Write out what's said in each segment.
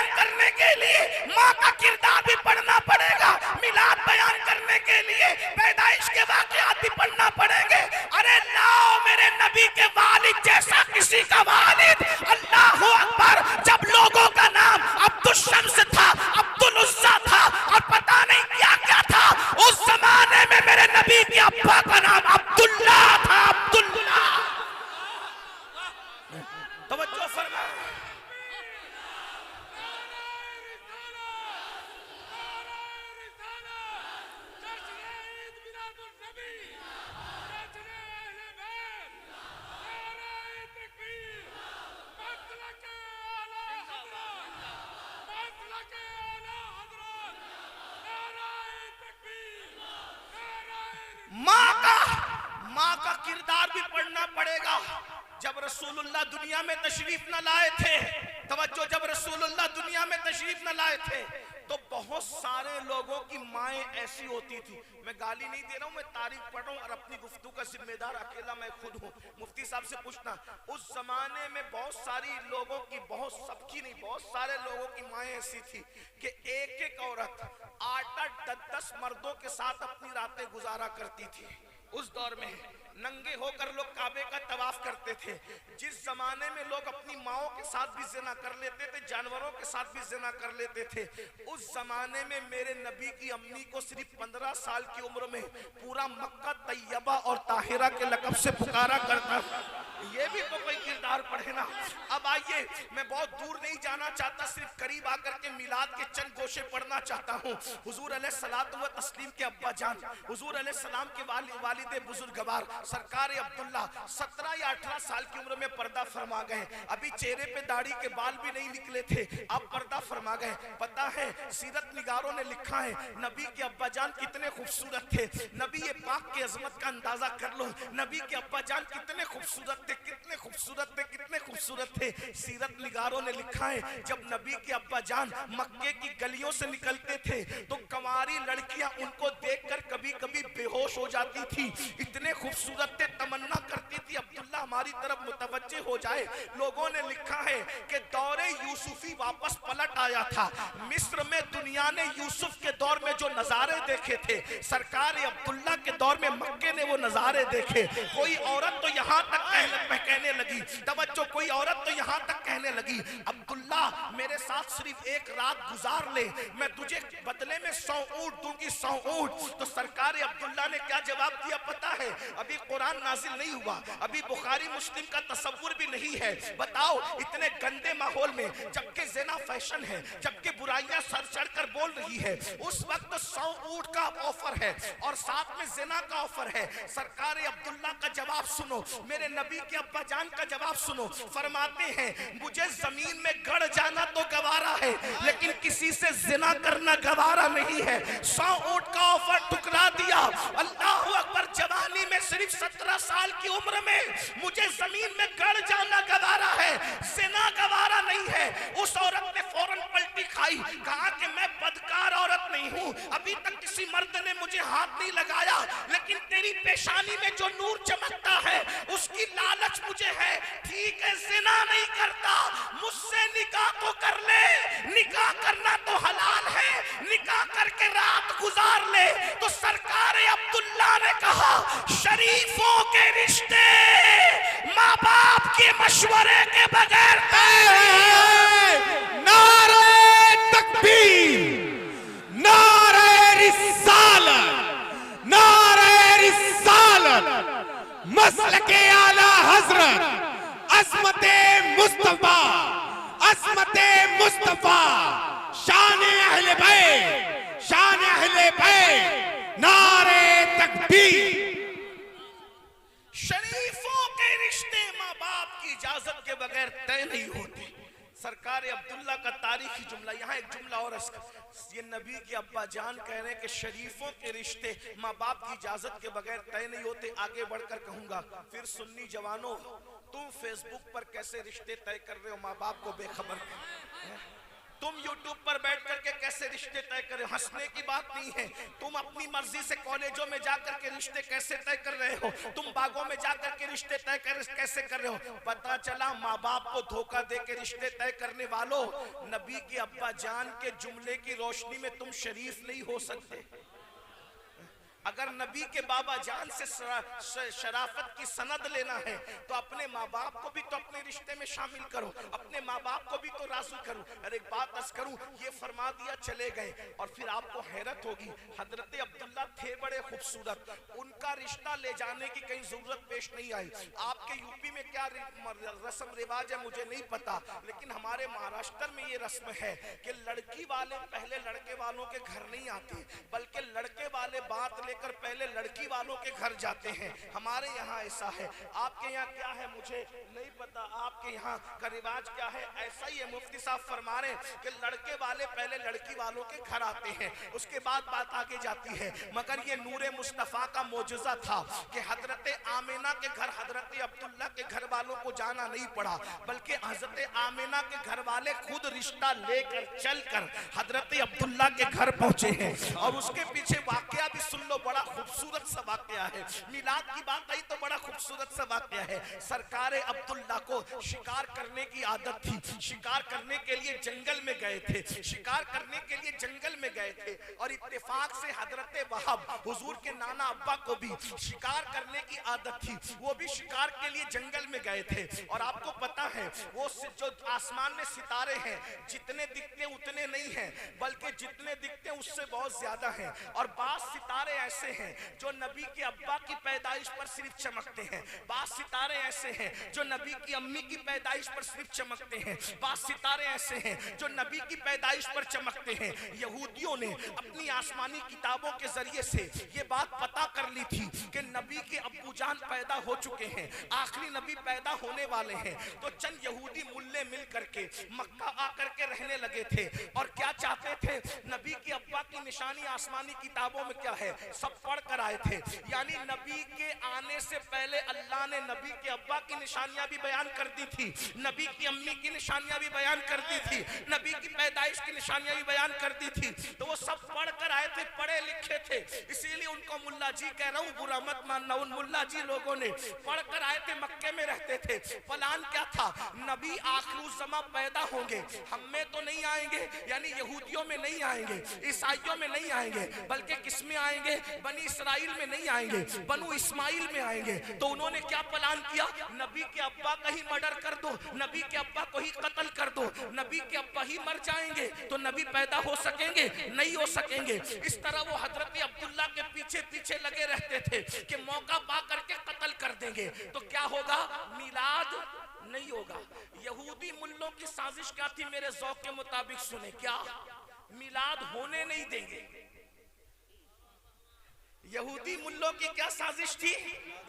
बयान करने के लिए माँ का किरदार भी पढ़ना पड़ेगा, मिलाद बयान करने के लिए पैदाइश के वाकयात भी पढ़ना पड़ेंगे। अरे लाओ मेरे नबी के वालिद जैसा किसी का वालिद, अल्लाह अकबर। जब लोगों का नाम अब्दुल शम्स था, अब्दुल उज्जा था और पता नहीं क्या क्या था, उस जमाने में मेरे नबी के अब्बा का नाम अब्दुल्ला था, अब्दुल्ला। तवज्जो फरमा। माँ का किरदार भी पढ़ना पड़ेगा। जब रसूलुल्लाह दुनिया में तशरीफ न लाए थे, तवज्जो, जब रसूलुल्लाह दुनिया में तशरीफ न लाए थे तो बहुत सारे लोगों की माएँ ऐसी होती थी। मैं गाली नहीं दे रहा हूँ, मैं तारीफ पढ़ रहा हूँ और अपनी गुफ्तगू का जिम्मेदार अकेला मैं खुद हूँ। मुफ्ती साहब से पूछना, उस जमाने में बहुत सारी लोगों की, बहुत सबकी नहीं, बहुत सारे लोगों की माएँ ऐसी थी कि एक एक औरत 8-8, 10-10 मर्दों के साथ अपनी रातें गुजारा करती थी। उस दौर में नंगे होकर लोग काबे का तवाफ करते थे। जिस जमाने में लोग अपनी माओं के साथ भी ज़िना कर लेते थे, जानवरों के साथ भी ज़िना कर लेते थे, उस जमाने में मेरे नबी की अम्मी को सिर्फ 15 साल की उम्र में पूरा मक्का तैयबा और ताहिरा के लक़ब से पुकारा करता। ये भी तो कोई किरदार पढ़े ना। अब आइए, मैं बहुत दूर नहीं जाना चाहता, सिर्फ करीब आकर के मिलाद के चंद गोशे पढ़ना चाहता हूँ। हुजूर अलैहिस्सलातु व तस्लीम के अब्बा जान, हुजूर अलैहिस्सलाम के वालिद बुजुर्गवार सरकार अब्दुल्ला 17 या 18 साल की उम्र में पर्दा फरमा गए। अभी चेहरे पे दाढ़ी के बाल भी नहीं निकले थे, अब पर्दा फरमा गए। पता है, सीरत निगारों ने लिखा है नबी के अब्बा जान कितने खूबसूरत थे। नबी ये पाक की अजमत का अंदाजा कर लो, नबी के अब्बा जान कितने खूबसूरत थे, कितने खूबसूरत थे, कितने खूबसूरत थे। सीरत निगारों ने लिखा है जब नबी के अब्बा जान मक्के की गलियों से निकलते थे तो कंवारी लड़कियां उनको देखकर कभी कभी बेहोश हो जाती थी, इतने खूबसूरत थे, तमन्ना करती थी अब्दुल्ला हमारी तरफ मुतवज्जे हो जाए। लोगों ने लिखा है कि दौरे यूसुफी वापस पलट आया था। मिस्र में दुनिया ने यूसुफ के दौर में जो नजारे देखे थे, सरकार अब्दुल्ला के दौर में मक्के ने वो नजारे देखे। कोई औरत तो यहाँ तक कहने लगी, तवज्जो, कोई औरत तो यहाँ तक कहने लगी, अब्दुल्ला मेरे साथ सिर्फ एक रात गुजार ले, मैं तुझे बदले में 100 ऊंट दूंगी, 100 ऊंट। तो सरकार अब्दुल्ला ने क्या जवाब दिया पता है? अभी कुरान नाजिल नहीं हुआ, अभी बुखारी मुस्लिम का तसव्वुर भी नहीं है। बताओ, इतने गंदे माहौल में, जबकि ज़िना फैशन है, जबकि बुराइयां सर चढ़कर बोल रही है, उस वक्त 100 ऊंट का ऑफर है और साथ में ज़िना का ऑफर है। सरकार अब्दुल्ला का जवाब सुनो, मेरे नबी के अब्बा जान का जवाब सुनो। फरमाते हैं मुझे जमीन में गड़ जाना तो गवारा है, लेकिन किसी से ज़िना करना गवारा नहीं है। 100 ऊंट का ऑफर ठुकरा दिया। अल्लाह अकबर, जवानी में सिर्फ 17 साल की उम्र में मुझे जमीन में गड़ जाना गवारा है, ज़िना गवारा नहीं है। उस औरत ने फौरन पलटी खाई, कहा कि मैं बदकार औरत नहीं हूँ, अभी तक किसी मर्द ने मुझे हाथ नहीं लगाया, लेकिन तेरी पेशानी में जो नूर चमकता है उसकी लालच मुझे है। ठीक है, ज़िना नहीं करता, मुझसे निकाह तो कर ले, निकाह करना तो हलाल है, निकाह करके रात गुजार ले। तो सरकार अब्दुल्ला ने कहा शरीफों के रिश्ते माँ बाप के मशवरे के बगैर नारे तकबीर, नारे रिसालत, नारे रिसालत, मसलके आला हजरत, अज़मते मुस्तफा, अज़मते मुस्तफा, शान अहले बैत, शान अहले बैत, नारे तकबीर। शरीफों के रिश्ते माँ बाप की इजाजत के बगैर तय नहीं होते। सरकार अब्दुल्ला का तारीखी जुमला, यहाँ एक जुमला और ये नबी के अब्बा जान कह रहे हैं कि शरीफों के रिश्ते माँ बाप की इजाजत के बगैर तय नहीं होते। आगे बढ़कर कहूंगा, फिर सुन्नी जवानों, तुम फेसबुक पर कैसे रिश्ते तय कर रहे हो माँ बाप को बेखबर? तुम YouTube पर बैठ करके कैसे रिश्ते तय कर रहे हो, हंसने की बात नहीं है। तुम अपनी मर्जी से कॉलेजों में जाकर के रिश्ते कैसे तय कर रहे हो, तुम बागों में जाकर के रिश्ते तय कैसे कर रहे हो। पता चला माँ बाप को धोखा दे के रिश्ते तय करने वालों, नबी के अब्बा जान के जुमले की रोशनी में तुम शरीफ नहीं हो सकते। अगर नबी के बाबा जान से शराफत की सनद लेना है तो अपने माँ बाप को भी तो अपने रिश्ते में शामिल करो, अपने माँ बाप को भी तो राजी करो। अरे एक बात अर्ज करूं, ये फरमा दिया चले गए और फिर आपको हैरत होगी, हजरत अब्दुल्ला थे बड़े खूबसूरत, उनका रिश्ता ले जाने की कहीं जरूरत पेश नहीं आई। आपके यूपी में क्या रस्म रिवाज है मुझे नहीं पता, लेकिन हमारे महाराष्ट्र में ये रस्म है कि लड़की वाले पहले लड़के वालों के घर नहीं आते, बल्कि लड़के वाले बात लेकर पहले लड़की वालों के घर जाते हैं। हमारे यहाँ ऐसा है, आपके यहाँ क्या है मुझे नहीं पता, आपके यहाँ का रिवाज क्या है। ऐसा ही है, मुफ्ती साहब फरमा रहे कि लड़के वाले पहले लड़की वालों के घर आते हैं, उसके बाद बात आगे जाती है। मगर ये नूरे मुस्तफा का मौजूजा था कि हजरत आमिना के घर हजरत अब्दुल्ला के घर वालों को जाना नहीं पड़ा, बल्कि हजरत आमिना के घर वाले खुद रिश्ता लेकर चलकर हजरत अब्दुल्ला के घर पहुंचे हैं। और उसके पीछे वाकया भी सुन लो, बड़ा खूबसूरत सा वाकया है। मिलाद की बात आई तो बड़ा खूबसूरत सा वाकया है। सरकार अब्दुल्ला को शिकार करने की आदत थी, शिकार करने के लिए जंगल में गए थे, शिकार करने के लिए जंगल में गए थे और इत्तेफाक से हजरत वहाब हुजूर के नाना अब्बा को भी शिकार करने की आदत थी, वो भी शिकार के लिए जंगल में गए थे। और आपको पता है वो जो आसमान में सितारे हैं जितने दिखते उतने नहीं हैं, बल्कि जितने दिखते उससे बहुत ज्यादा हैं। और बास सितारे ऐसे हैं जो नबी के अब्बा की पैदाइश पर सिर्फ चमकते हैं, बास सितारे ऐसे हैं जो नबी की अम्मी की पैदाइश पर सिर्फ चमकते हैं, बास सितारे ऐसे हैं जो नबी की पैदाइश पर चमकते हैं। यहूदियों ने अपनी आसमानी किताबों के जरिए से ये बात पता कर ली थी कि नबी के अब्बू जान पैदा हो चुके हैं, आखिरी नबी पैदा होने वाले हैं। तो चंद यहूदी मुल्ले मिल करके मक्का आकर के रहने लगे थे और क्या चाहते थे, नबी के अब्बा की निशानी आसमानी किताबों में क्या है सब पढ़ कर आए थे। यानी नबी के आने से पहले अल्लाह ने नबी के अब्बा की निशानियां भी बयान कर दी थी, नबी की अम्मी की निशानियां भी बयान कर दी थी, नबी की पैदाइश की निशानियां भी बयान कर दी थी। तो वो सब पढ़ कर आए थे, पढ़े लिखे थे, इसीलिए उनको मुल्ला जी कह रहा हूं, बुरा मत मानना। उन मुल्ला जी लोगों ने पढ़ कर आए थे, मक्के में रहते थे। प्लान क्या था, नबी आखिरी ज़मा पैदा होंगे, हम में तो नहीं आएंगे, यानी यहूदियों में नहीं आएंगे, ईसाइयों में नहीं आएंगे, बल्कि किस में आएंगे, बनी इसराइल में नहीं आएंगे, बनु इस्माइल में आएंगे। तो उन्होंने क्या प्लान किया, नबी के अब्बा का ही मर्डर कर दो, नबी के अब्बा को ही कत्ल कर दो, नबी के अब्बा ही मर जाएंगे तो नबी पैदा हो सकेंगे, नहीं हो सकेंगे। इस तरह वो हजरत अब्दुल्ला के पीछे पीछे लगे रहते थे कि मौका पा करके कत्ल कर देंगे। तो क्या होगा, मिलाद नहीं होगा। यहूदी मुल्लों की साजिश क्या थी, मेरे ज़ौक़ के मुताबिक सुने, क्या मिलाद होने नहीं देंगे। यहूदी मुल्लों की क्या साजिश थी,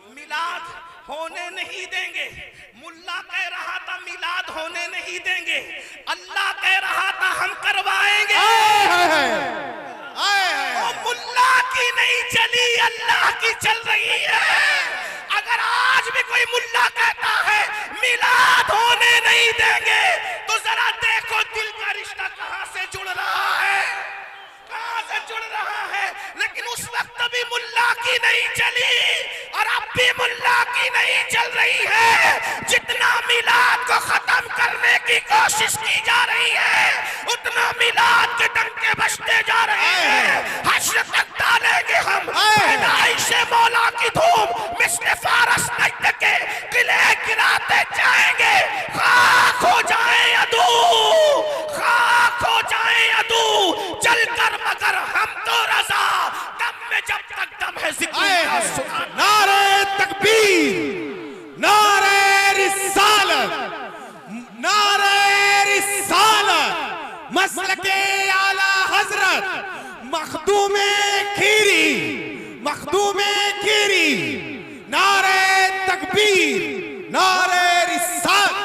मिलाद होने नहीं देंगे। मुल्ला कह रहा था मिलाद होने नहीं देंगे, अल्लाह कह रहा था हम करवाएंगे। मुल्ला की नहीं चली, अल्लाह की चल रही है। अगर आज भी कोई मुल्ला कहता है मिलाद होने नहीं देंगे, तो जरा देखो दिल का रिश्ता कहां से जुड़ रहा है, कहां से जुड़ रहा है। लेकिन उस वक्त भी मुल्ला की नहीं चली और अब भी मुल्ला की नहीं चल रही है। जितना मिलाद को खत्म करने की कोशिश की जा रही है, उतना मिलाद के डंके बजते जा रहे हैं। हश्र तक डालेंगे हम पैदाइश मौला की धूम, मिस्र फारस नजद के किले गिराते जाएंगे। खाक हो जाए अदू, खाक हो जाए अदू, चलकर मगर हम तो रजा, दम में जब तक दम है जिक्र। नारे तकबीर, नारे रिसालत, नारे रिसालत, मसलके आला हजरत मखदूमे खीरी, मखदूमे खीरी, नारे तकबीर, नारे रिसालत।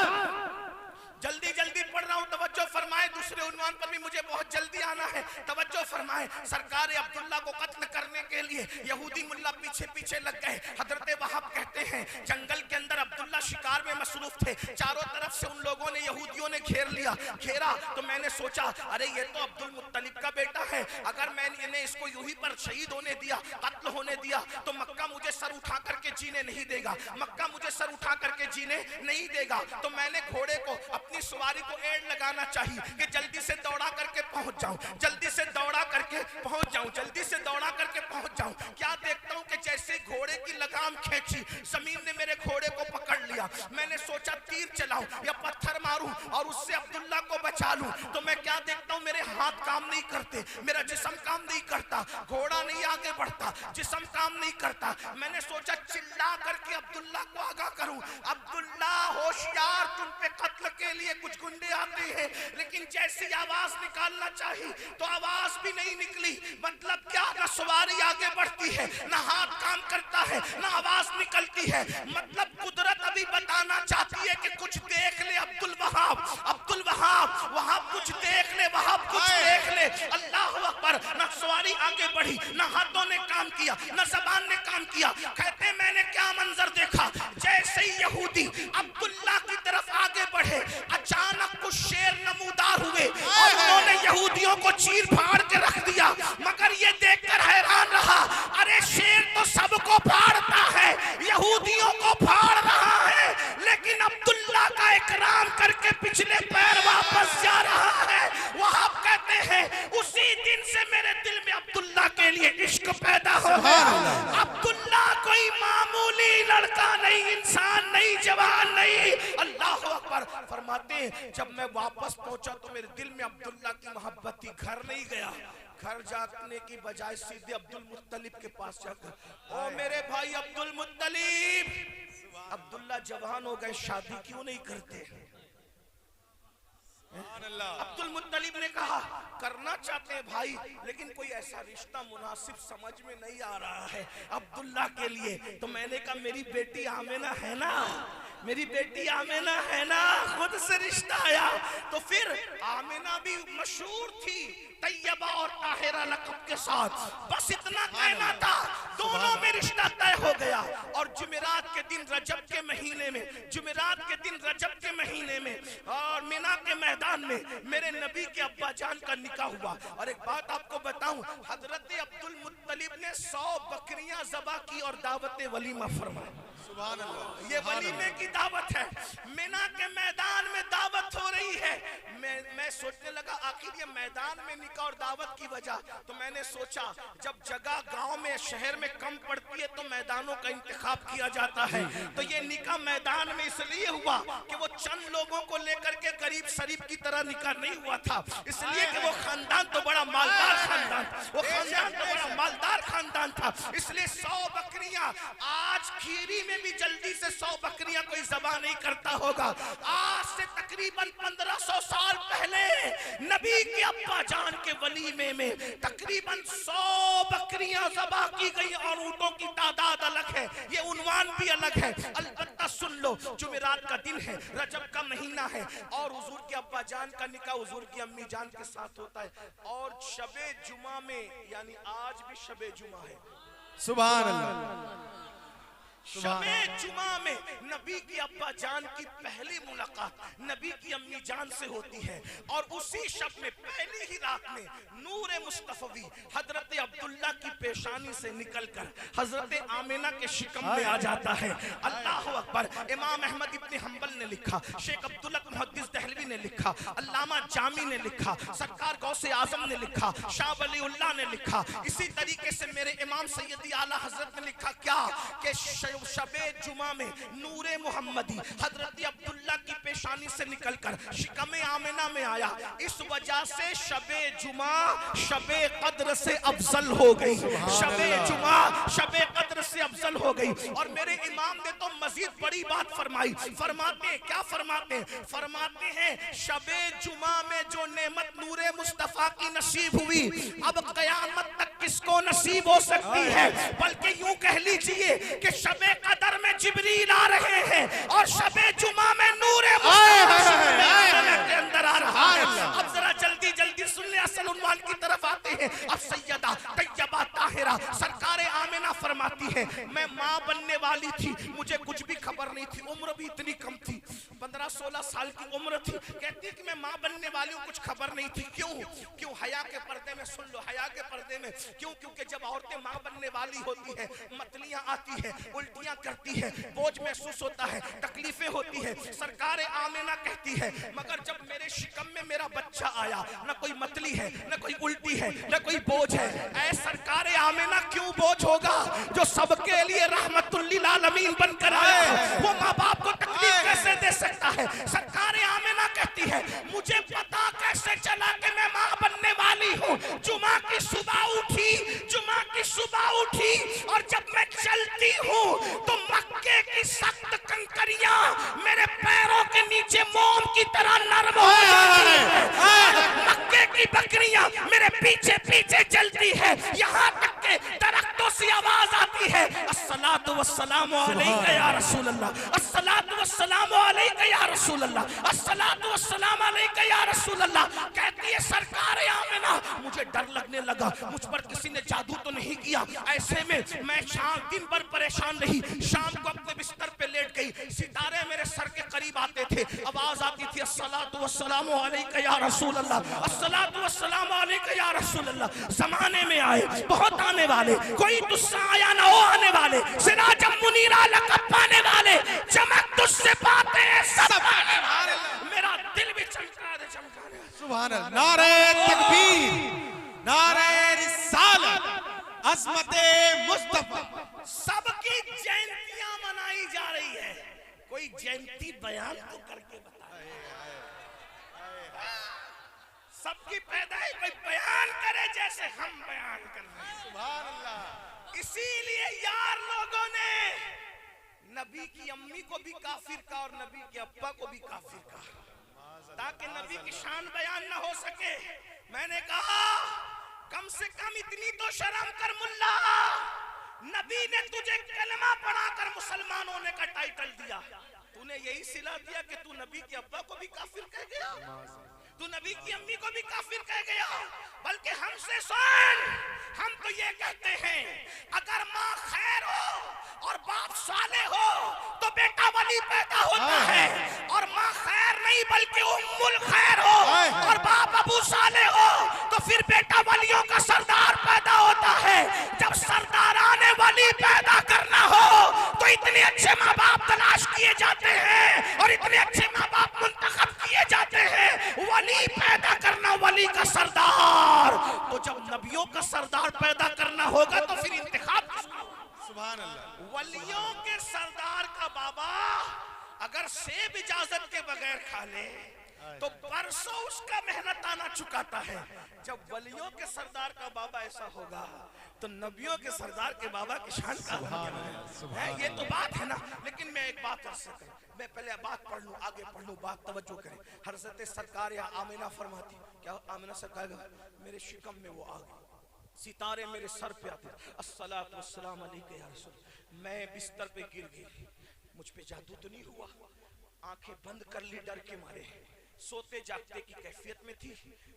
जल्दी जल्दी पढ़ रहा हूं, तवज्जो फरमाए, दूसरे उन्वान पर भी मुझे बहुत जल्दी आना है, तवज्जो फरमाए। सरकार अब्दुल्ला को कत्ल करने के लिए यहूदी मुल्ला पीछे पीछे लग गए। हजरत वहाब कहते हैं जंगल के अंदर अब्दुल्ला शिकार में मसरूफ थे। चारों तरफ से उन लोगों ने, यहूदियों ने घेरा। तो मैंने सोचा अरे ये तो अब्दुल मुत्तलिब का बेटा है, अगर मैंने इन्हें इसको यूं ही पर शहीद होने दिया, कत्ल होने दिया तो मक्का मुझे सर उठा करके जीने नहीं देगा, मक्का मुझे सर उठा करके जीने नहीं देगा। तो मैंने घोड़े को, अपनी सवारी को एड़ लगाना चाहिए कि जल्दी से दौड़ा करके पहुंच जाऊं, जल्दी से दौड़ा करके पहुंच जाऊं, जल्दी से दौड़ा करके पहुंच जाऊं। क्या देखता हूं कि जैसे घोड़े की लगाम खींची, जमीन ने मेरे घोड़े को पकड़ लिया। मैंने सोचा तीर चलाऊं या पत्थर मारूं और उससे अब्दुल्ला को बचा लूं। तो मैं क्या देखता हूं, मेरे हाथ काम नहीं करते, मेरा जिस्म काम नहीं करता, घोड़ा नहीं आगे बढ़ता, जिस्म काम नहीं करता। मैंने सोचा चिल्ला करके अब्दुल्ला को आगाह करूं, अब्दुल्ला होशियार, तुम पे कत्ल के लिए कुछ गुंडे आते हैं। लेकिन जैसी आवाज निकालना चाहिए तो आवाज भी नहीं निकली। मतलब क्या, ना सवारी आगे बढ़ती है, ना हाथ काम करता है, ना आवाज निकलती है। मतलब कुदरत अभी बताना चाहती है कि कुछ देख ले अब्दुल वहाब, अब्दुल वहाब, वहाब कुछ देख ले, वहाब कुछ देख ले। अल्लाह अकबर। ना सवारी आगे बढ़ी, ना हाथों ने काम किया, ना जबान ने काम किया। कहते मैंने क्या मंजर देखा, जैसे ही यहूदी अब्दुल्ला की तरफ आगे बढ़े, अचानक कुछ शेर नमूदार हुए और उन्होंने यहूदियों को चीर फाड़ के रख दिया। मगर ये देखकर हैरान रहा, अरे शेर तो सबको फाड़ता है, यहूदियों को फाड़ रहा है, लेकिन अब्दुल्ला का इकराम करके पिछले पैर वापस जा रहा है। वहां कहते हैं उसी दिन से मेरे दिल में अब्दुल्ला के लिए इश्क पैदा हो गया। अब्दुल्ला कोई मामूली लड़का नहीं, इंसान नहीं, जवान नहीं। अल्लाह अकबर। फरमाते हैं जब मैं वापस पहुंचा तो मेरे दिल में अब्दुल्ला की मोहब्बत थी। घर नहीं गया, घर जाने की बजाय सीधे अब्दुल मुत्तलिब के पास जाकर, ओ मेरे भाई अब्दुल मुत्तलिब, अब्दुल्ला जवान हो गए, शादी क्यों नहीं करते? अब्दुल मुत्तलिब ने कहा करना चाहते हैं भाई, लेकिन कोई ऐसा रिश्ता मुनासिब समझ में नहीं आ रहा है अब्दुल्ला के लिए। तो मैंने कहा मेरी बेटी आमिना है ना, मेरी बेटी आमिना है ना, खुद से रिश्ता आया। तो फिर आमिना भी मशहूर थी तैयबा और ताहिरा लक़ब के साथ, बस इतना कहना था, दोनों में रिश्ता तय हो गया। और जुमेरात के दिन रजब के महीने में, जुमेरात के दिन रजब के महीने में और मिना के मैदान में मेरे नबी के अब्बा जान का निकाह हुआ। और एक बात आपको बताऊं, हजरत अब्दुल मुत्तलिब ने 100 बकरियां ज़बा की और दावत वलीमा फरमाई। सुभान अल्लाह। ये वलीमे की दावत है, मिना के मैदान में दावत हो रही है। मैं सोचने लगा आखिर ये मैदान में निकाह और दावत की वजह। तो मैंने सोचा जब जगह गांव में, शहर में कम पड़ती है तो मैदानों का इंतखाब किया जाता है। तो ये निकाह मैदान में इसलिए हुआ कि वो चंद लोगों को लेकर के गरीब शरीफ की तरह निकाह नहीं हुआ था, इसलिए कि वो खानदान तो बड़ा मालदार खानदान, वो खानदान तो बड़ा मालदार खानदान था। इसलिए 100 बकरियां, आज खीरी में भी जल्दी से 100 बकरियां कोई ज़बा नहीं करता होगा। आज से तकरीबन 1500 साल पहले नबी के अब्बा जान के वलीमे में तकरीबन 100 बकरियां ज़बा की गई और ऊँटों की तादाद अलग है, ये उन्वान भी अलग है। अलबत्ता सुन लो, जुमेरात का दिन है, रजब का महीना है और हुजूर के अब्बा जान का निकाह हुजूर की अम्मी जान के साथ होता है। और शबे जुमा में, यानी आज भी शबे जुमा है, सुभान अल्लाह, शबे जुमा में नबी की अब्बा जान की पहली मुलाकात नबी की अम्मी जान से होती है। और उसी शब में, पहली ही रात में, नूर मुस्तफवी हजरत अब्दुल्ला की पेशानी से निकलकर हजरत आमिना के शिकम में आ जाता है। अल्लाह अकबर। इमाम अहमद इब्न हंबल ने लिखा, शेख अब्दुल्ला मुहद्दिस दहलवी ने लिखा, अल्लामा जामी ने लिखा, सरकार गौसे आजम ने लिखा, शाह वलीउल्लाह ने लिखा। इसी तरीके से मेरे इमाम सैयदी आला हजरत ने लिखा क्या कि शबे जुमा में नूरे मुहम्मदी हजरत अब्दुल्ला की पेशानी से निकलकर शिकमे आमिना में आया। इस वजह से शबे जुमा शबे कद्र से अफजल हो गई, शबे जुमा शबे कद्र से अफजल हो गई। और मेरे इमाम ने तो मजीद बड़ी बात फरमाई, फरमाते हैं क्या फरमाते हैं? फरमाते हैं शबे जुमा में जो नेमत नूरे मुस्तफा की नसीब हुई, अब कयामत तक किसको नसीब हो सकती है? बल्कि यूं कह लीजिए कि शबे कदर में जिब्रील आ रहे हैं और शबे जुमा में नूरे के अंदर आ रहा है। अब जरा जल्दी जल्दी सुन ले, असल उन्वान की तरफ आते हैं। अब सैयदा तैयबा ताहिरा सरकार आमिना फरमाती फरमाती है मैं माँ बनने वाली थी, मुझे कुछ भी खबर नहीं थी, उम्र भी इतनी कम थी, 15-16 साल की उम्र थी। कहती कि मैं माँ बनने वाली हूँ, कुछ खबर नहीं थी। क्यों हया के पर्दे में, सुन लो, हया के पर्दे में क्यों? क्योंकि जब औरतें माँ बनने वाली होती है, मतलियां आती है, उल्टियां करती है, बोझ महसूस होता है, तकलीफें होती है। सरकार आमिना कहती है मगर जब मेरे शिकम में मेरा बच्चा आया, न कोई मतली है, न कोई उल्टी है, न कोई बोझ है। ऐ सरकार आमिना क्यों बोझ होगा? जो सबके लिए रहमतुल लिल आलमीन बनकर आया, वो माँ बाप को तकलीफ कैसे दे सकता है? सरकार आमिना कहती है मुझे पता कैसे चला कि मैं माँ बनने वाली हूँ। जुमा की सुबह उठी और जब मैं चलती हूँ तो मक्के की सख्त कंकरियां मेरे पैरों के नीचे मोम की तरह नरम हो जाती है। मक्के की बकरियां मेरे पीछे पीछे चलती है, यहाँ तक के दरख्तों से आवाज आती है अस्सलातु वस्सलामु अलैका या रसूल अल्लाह, अस्सलातु वस्सलामु अलैका या रसूल अल्लाह, अस्सलातु वस्सलामु अलैका या रसूल अल्लाह। कहती है सरकार आमिना मुझे डर लगने लगा, मुझ पर किसी ने जादू तो नहीं किया। ऐसे में मैं शाम दिन भर परेशान रही, शाम को अपने बिस्तर पे लेट गई, सितारे मेरे सर के करीब आते थे, आवाज आती थी अस्सलातु वस्सलामु अलैका या रसूल अल्लाह, अस्सलातु वस्सलामु अलैका या रसूल अल्लाह। जमाने में आए बहुत आने वाले, कोई तुझसे आया ना हो आने वाले, सिराजम मुनीरा लक़ब पाने वाले, चमक तुझसे पाते हैं सब आने वाले। मेरा दिल भी चमका दे, चमका दे। सुभान अल्लाह। नारे तकबीर, नारे रिसालत, अज़मते मुस्तफा। सबकी जयंतियां मनाई जा रही है, कोई जयंती बयान तो करके बताए। सबकी पैदाइश कोई बयान करे जैसे हम बयान कर रहे हैं। सुभान अल्लाह। इसीलिए यार लोगों ने नबी की अम्मी को भी काफिर कहा और नबी के अब्बा को भी काफिर कहा, ताकि नबी की शान बयान न हो सके। मैंने कहा कम से कम इतनी तो शर्म कर मुल्ला, नबी ने तुझे कलमा पढ़ाकर मुसलमान होने का टाइटल दिया, तूने यही सिला दिया कि तू नबी के अब्बा को भी काफिर कह गया, तू नबी की अम्मी को भी काफिर कह गया। बल्कि हमसे सुन, हम तो ये कहते हैं अगर माँ खैर हो और बाप साले हो तो बेटा वली पैदा होता है, और माँ खैर नहीं बल्कि उम्मुल खैर हो और बाप अबू साले हो तो फिर बेटा वलियों का सरदार पैदा होता है। जब सरदाराने वली पैदा करना हो तो इतने अच्छे माँ बाप तलाश किए जाते हैं और इतने अच्छे माँ बाप मुंतखब किए जाते हैं, वली पैदा करना, वली का सरदार। तो जब नबियों का सरदार पैदा करना होगा तो फिर इंतखाब। सुभान अल्लाह। वलियों के सरदार का बाबा अगर सेब इजाजत के बगैर खा ले तो बरसों उसका मेहनत आना चुकाता है। जब वलियों के सरदार का बाबा ऐसा होगा तो नबियों के सरदार के बाबा की शान का है। ये तो बात है ना। लेकिन मैं एक बात अर्ज करूं, मैं पहले बात पढ़ लूं, आगे पढ़ लूं, बात तवज्जो करें। हज़रत सरकार या आमिना फरमाती, क्या आमिना सरकार मेरे शिकम में वो आ गई, सितारे मेरे सर पे आते, अस्सलातु वस्सलाम अलैका या रसूल। मैं बिस्तर पे गिर गई, मुझ पे जादू तो नहीं हुआ, आंखें बंद कर ली डर के मारे, सोते जागते की कैफियत में थी।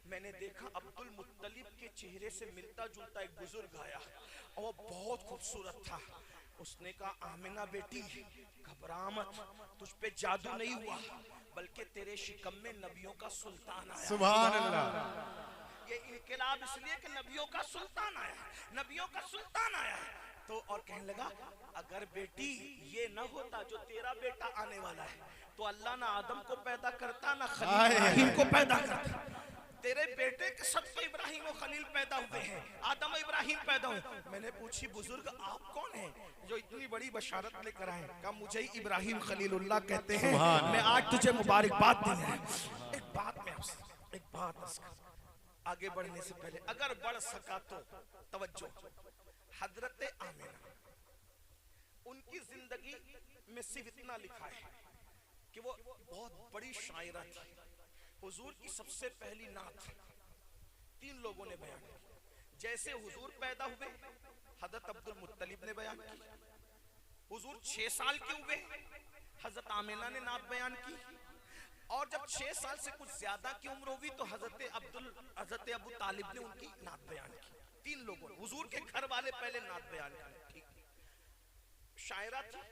मैंने देखा अब्दुल मुत्तलिब के चेहरे से मिलता जुलता एक बुजुर्ग आया और वो बहुत खूबसूरत था। उसने कहा आमिना बेटी घबरा मत, तुझ पे जादू नहीं हुआ बल्कि तेरे शिकम में नबियों का सुल्तान आया। सुभान अल्लाह। ये इनकलाब इसलिए कि नबियों का सुल्तान आया, नबियों का सुल्तान आया है। तो और कहने लगा अगर बेटी ये न होता जो तेरा बेटा आने वाला है तो अल्लाह ना आदम को पैदा करता ना खलील इब्राहिम को पैदा करता। तेरे बेटे के सब तो इब्राहिम और खलील पैदा हुए हैं, आदम और इब्राहिम पैदा हुए। मैंने पूछी बुजुर्ग आप कौन हैं जो इतनी बड़ी बशारत लेकर आए? कहा मुझे ही इब्राहिम खलीलुल्लाह कहते हैं, मैं आज तुझे मुबारकबाद देने आया। एक बात में आपसे एक बात आगे बढ़ने से पहले अगर बढ़ सका तो तवज्जो, हजरत आमिना उनकी जिंदगी में सिर्फ इतना लिखा है कि वो बहुत बड़ी शायरा थी। हुजूर की सबसे पहली नात 3 लोगों ने बयान की। जैसे हुजूर पैदा हुए हजरत अब्दुल मुत्तलिब ने बयान की, हुजूर 6 साल के हुए हजरत आमिना ने नात बयान की, और जब 6 साल से कुछ ज्यादा की उम्र हुई तो हजरत अबू तालिब ने उनकी नात बयान की। 3 लोगों ने, हुजूर के घर वाले पहले नात बयान की। ठीक, शायरा थी,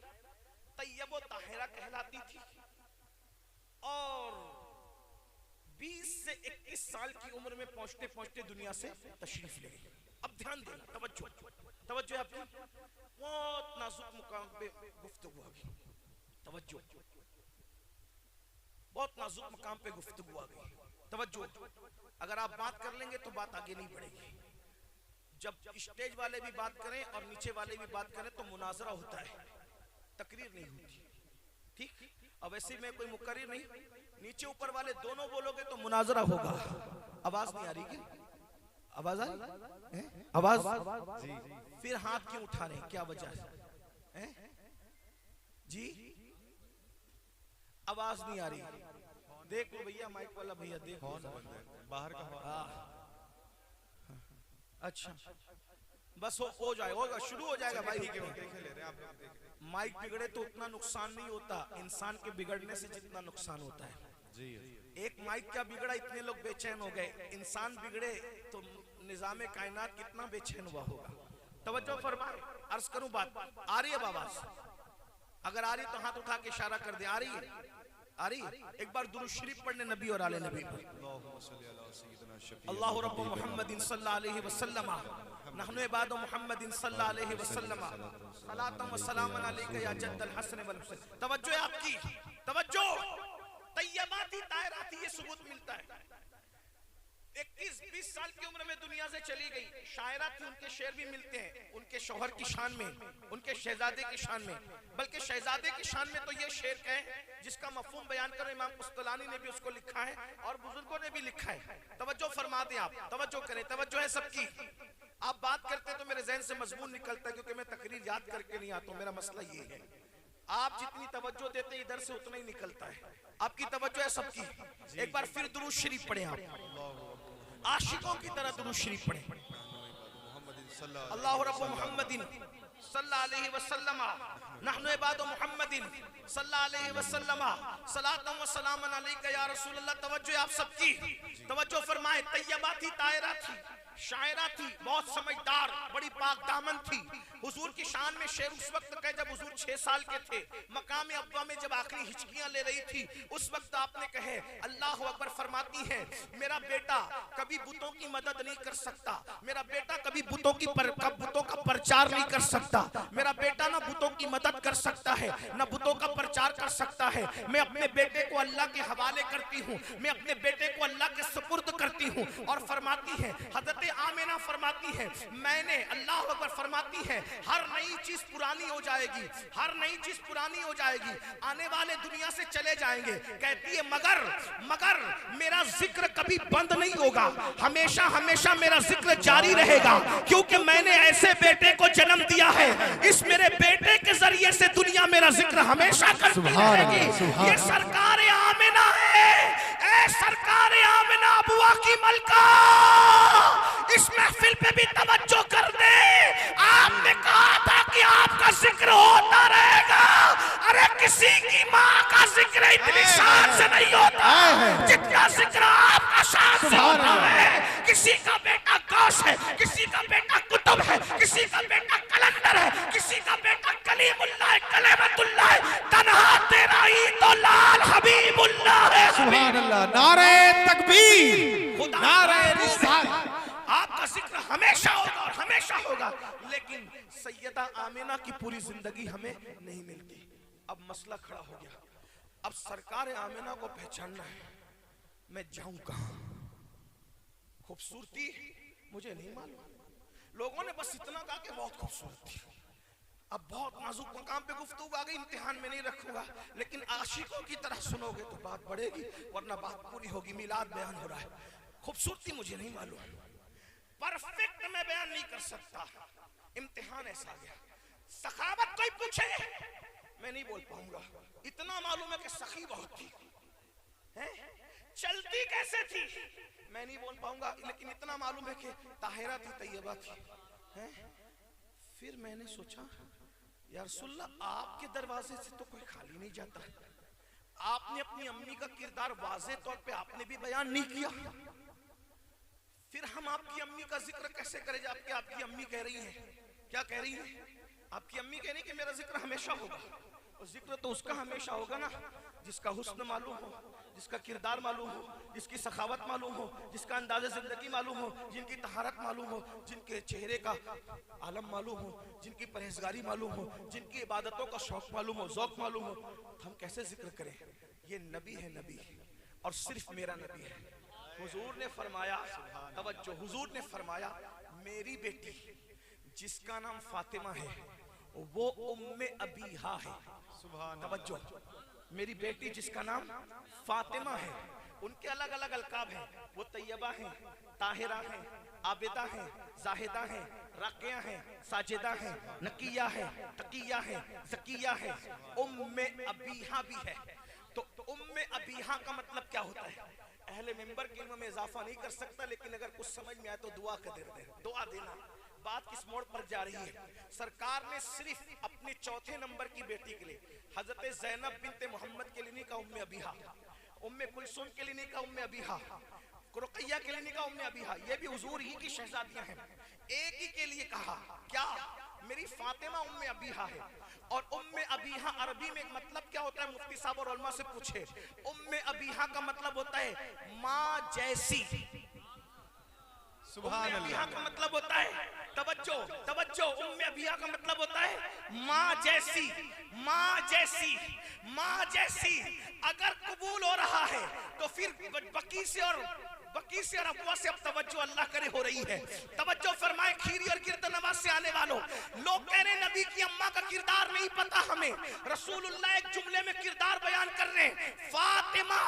तैयब व ताहिरा कहलाती थी और 20 से 21 साल की उम्र में पहुंचते पहुंचते दुनिया से तशरीफ ले गई। अब ध्यान देना, तवज्जो आपकी, बहुत नाजुक मुकाम पे गुफ्तगू आ गई। तवज्जो, बहुत नाजुक मुकाम पे गुफ्तगू आ गई। तवज्जो, अगर आप बात कर लेंगे तो बात आगे नहीं बढ़ेगी। जब स्टेज वाले भी बात करें और नीचे वाले भी बात करें तो मुनाजरा होता है, तकरीर नहीं होती। ठीक, अब ऐसे में कोई मुकर्रिर नहीं, नीचे ऊपर वाले दोनों बोलोगे तो मुनाजरा होगा। आवाज नहीं आ रही क्या? आवाज आई? आवाज जी। फिर हाथ क्यों उठा रहे हैं, क्या वजह है जी? आवाज नहीं आ रही, देख लो भैया, माइक वाला भैया देख लो बाहर का। अच्छा बस हो जाएगा, शुरू हो जाएगा भाई। देख ले रहे आप। माइक बिगड़े तो उतना नुकसान नहीं होता इंसान के बिगड़ने से जितना नुकसान होता है जी। एक माइक क्या बिगड़ा, इतने लोग बेचैन हो गए। इंसान बिगड़े तो निजाम कायनात कितना बेचैन हुआ होगा। तवज्जो फरमाए, अर्ज करूं बात आ रही है आवाज? अगर आ रही तो हाथ उठा के इशारा कर दे। आ रही है? आ रही? एक बार दुरूद शरीफ पढ़ने नबी और आले नबी पर। अल्लाहु रब्बु मुहम्मदिन सल्लल्लाहु अलैहि वसल्लम नहनु इबादु मुहम्मदिन सल्लल्लाहु अलैहि वसल्लम सलातम व सलामन अलैका या जद्दल हसन वल हुसैन। तवज्जो है आपकी, तवज्जो। तैयबाती ताहिराती ये सबूत मिलता है। 21-20 साल की उम्र में दुनिया से चली गई, शायरा थी। उनके शेर भी मिलते हैं उनके शौहर की शान में, उनके शहजादे की शान में। बल्कि शहजादे की शान में तो ये शेर कहे जिसका मफहूम बयान करो, इमाम कुस्तलानी ने भी उसको लिखा है और बुजुर्गों ने भी लिखा है। तवज्जो फरमा दें आप, तवज्जो करें, तवज्जो है सबकी। आप बात करते तो मेरे जहन से मजमून निकलता है, क्योंकि मैं तकरीर याद करके नहीं आता हूं। मेरा मसला ये है, आप जितनी तवज्जो देते हैं इधर से उतना ही निकलता है। आपकी तवज्जो है सबकी। एक बार फिर दुरूद शरीफ पढ़े आप, आशिकों की तरह दुरूद शरीफ पढ़े। अल्लाहु रब्बु मुहम्मदिन सल्लल्लाहु अलैहि वसल्लम नहनु इबादु मुहम्मदिन सल्लल्लाहु अलैहि वसल्लम सलातम व सलामन अलैका या रसूलल्लाह। तवज्जो आप सबकी, तवज्जो फरमाए। तैयबा थी, ताहिरा थी, शायरा थी, बहुत समझदार, बड़ी पाक दामन थी। हुजूर की शान में शेर उस वक्त कहे जब हुजूर 6 साल के थे, मकाम अब्वा में जब आखिरी हिचकियां ले रही थी, उस वक्त आपने कहे अल्लाह अकबर। फरमाती है मेरा बेटा कभी बुतों की मदद नहीं कर सकता, मेरा बेटा कभी बुतों का प्रचार नहीं कर सकता, मेरा बेटा ना बुतों की मदद कर सकता है ना बुतों का प्रचार कर सकता है। मैं अपने बेटे को अल्लाह के हवाले करती हूँ, मैं अपने बेटे को अल्लाह के सुपुर्द करती हूँ। और फरमाती है हजरत आमिना फरमाती है मैंने, अल्लाह अकबर फरमाती है हर नई चीज पुरानी हो जाएगी, हर नई चीज पुरानी हो जाएगी, आने वाले दुनिया से चले जाएंगे। कहती है मगर मेरा जिक्र कभी बंद नहीं होगा, हमेशा हमेशा मेरा जिक्र जारी रहेगा, क्योंकि मैंने ऐसे बेटे को जन्म दिया है, इस मेरे बेटे के जरिए से दुनिया मेरा जिक्र हमेशा करती रहेगी। ये सरकार आमिना है, ए सरकार आमिना बुआ की मलका, इस महफिल पे भी तवज्जो कर दे। आपने कहा था कि आपका जिक्र होता रहेगा। अरे किसी की माँ का जिक्र इतनी शान से नहीं होता जितना जिक्र आपका शान से होता है। किसी का बेटा गौस है, किसी का बेटा कुतुब है, किसी का बेटा कलंदर है, किसी का बेटा कलीमुल्लाह है, कलेमतुल्लाह है, तन्हा तेरा ही तो लाल हबीबुल्लाह है। सुभान अल्लाह, नारे तकबीर, नारे रिसालत। आपका जिक्र हमेशा होगा और हमेशा होगा, लेकिन सैयदा आमिना की पूरी जिंदगी हमें नहीं मिलती। अब मसला खड़ा हो गया, अब सरकार आमिना को पहचानना है, मैं जाऊं कहां? खूबसूरती मुझे नहीं मालूम, लोगों ने बस इतना कहा कि बहुत खूबसूरत थी। अब बहुत नाजुक मकाम पे गुफ्तगू आ गई, इम्तिहान में नहीं रखूंगा, लेकिन आशिकों की तरह सुनोगे तो बात बढ़ेगी, वरना बात पूरी होगी। मिलाद बयान हो रहा है, खूबसूरती मुझे नहीं मालूम, परफेक्ट मैं बयान नहीं कर सकता, इम्तिहान ऐसा गया। सखावत कोई पूछे मैं नहीं बोल पाऊंगा, इतना मालूम है कि सखी बहुत थी, हैं? चलती कैसे थी मैं नहीं बोल पाऊंगा, लेकिन इतना मालूम है कि ताहिरा थी, तैयबा थी, हैं? फिर मैंने सोचा या रसूलल्लाह आपके दरवाजे से तो कोई खाली नहीं जाता, आपने अपनी अम्मी का किरदार वाज़े तौर पे आपने भी बयान नहीं किया, फिर हम आपकी अम्मी का जिक्र कैसे करें जबकि आपकी अम्मी कह रही है, क्या कह रही है? आपकी अम्मी कह रही कि मेरा जिक्र हमेशा होगा, और जिक्र तो उसका हमेशा होगा ना जिसका हुस्न मालूम हो, जिसका किरदार मालूम हो, जिसकी सखावत मालूम हो, जिसका अंदाज़े जिंदगी मालूम हो, जिनकी तहारत मालूम हो, जिनके चेहरे का आलम मालूम हो, जिनकी परहेजगारी मालूम हो, जिनकी इबादतों का शौक मालूम हो, ज़ौक़ मालूम हो, तो हम कैसे जिक्र करें? ये नबी है, नबी और सिर्फ मेरा नबी है। हुजूर ने फरमाया, तवज्जो, हुजूर ने फरमाया मेरी बेटी जिसका नाम फातिमा है वो उम्मे अबीहा है। तवज्जो, मेरी बेटी जिसका नाम फातिमा है, उनके अलग अलग अलकाब हैं, वो तैयबा हैं, ताहिरा हैं, आबिदा हैं, जाहिदा हैं, राकिया हैं, साजिदा हैं, नकिया हैं, तकिया हैं, ज़किया हैं, उम्मे अबीहा भी है। तो उम्मे अबीहा का मतलब क्या होता है? अहले मिंबर के इल्म में इजाफा नहीं कर सकता, लेकिन अगर कुछ समझ में आए तो दुआ कर देते हैं। दुआ देना बात किस मोड़ पर जा रही है? सरकार ने सिर्फ अपने चौथे नंबर की बेटी के लिए हजरत ज़ैनब बिनते मोहम्मद के लिए नहीं कहा उम्मे अबीहा, उम्मे कुलसूम के लिए नहीं कहा उम्मे अबीहा, रुक़ैया के लिए नहीं कहा उम्मे अबीहा, ये भी हुजूर ही की शहजादियां हैं। एक ही के लिए कहा, क्या? मेरी फातिमा उम्मे अबीहा है। और उम्मे अबीहा अरबी में मतलब क्या होता है? मुफ्ती साहब और उलमा से पूछे। उम्मे अबीहा का मतलब होता है माँ जैसी। सुभान अल्लाह का मतलब होता है, तवज्जो तवज्जो, उम्मे अबीहा का मतलब होता है माँ जैसी, माँ जैसी, माँ जैसी। अगर कबूल हो रहा है तो फिर बकी से और अफवाह से अब तवज्जो अल्लाह करे हो रही है। तवज्जो फरमाए, खीरी और गिरद नवाज से आने वालों, लोग कह रहे नबी की अम्मा का किरदार नहीं पता हमें। रसूलुल्लाह एक जुमले में किरदार बयान कर रहे हैं, फातिमा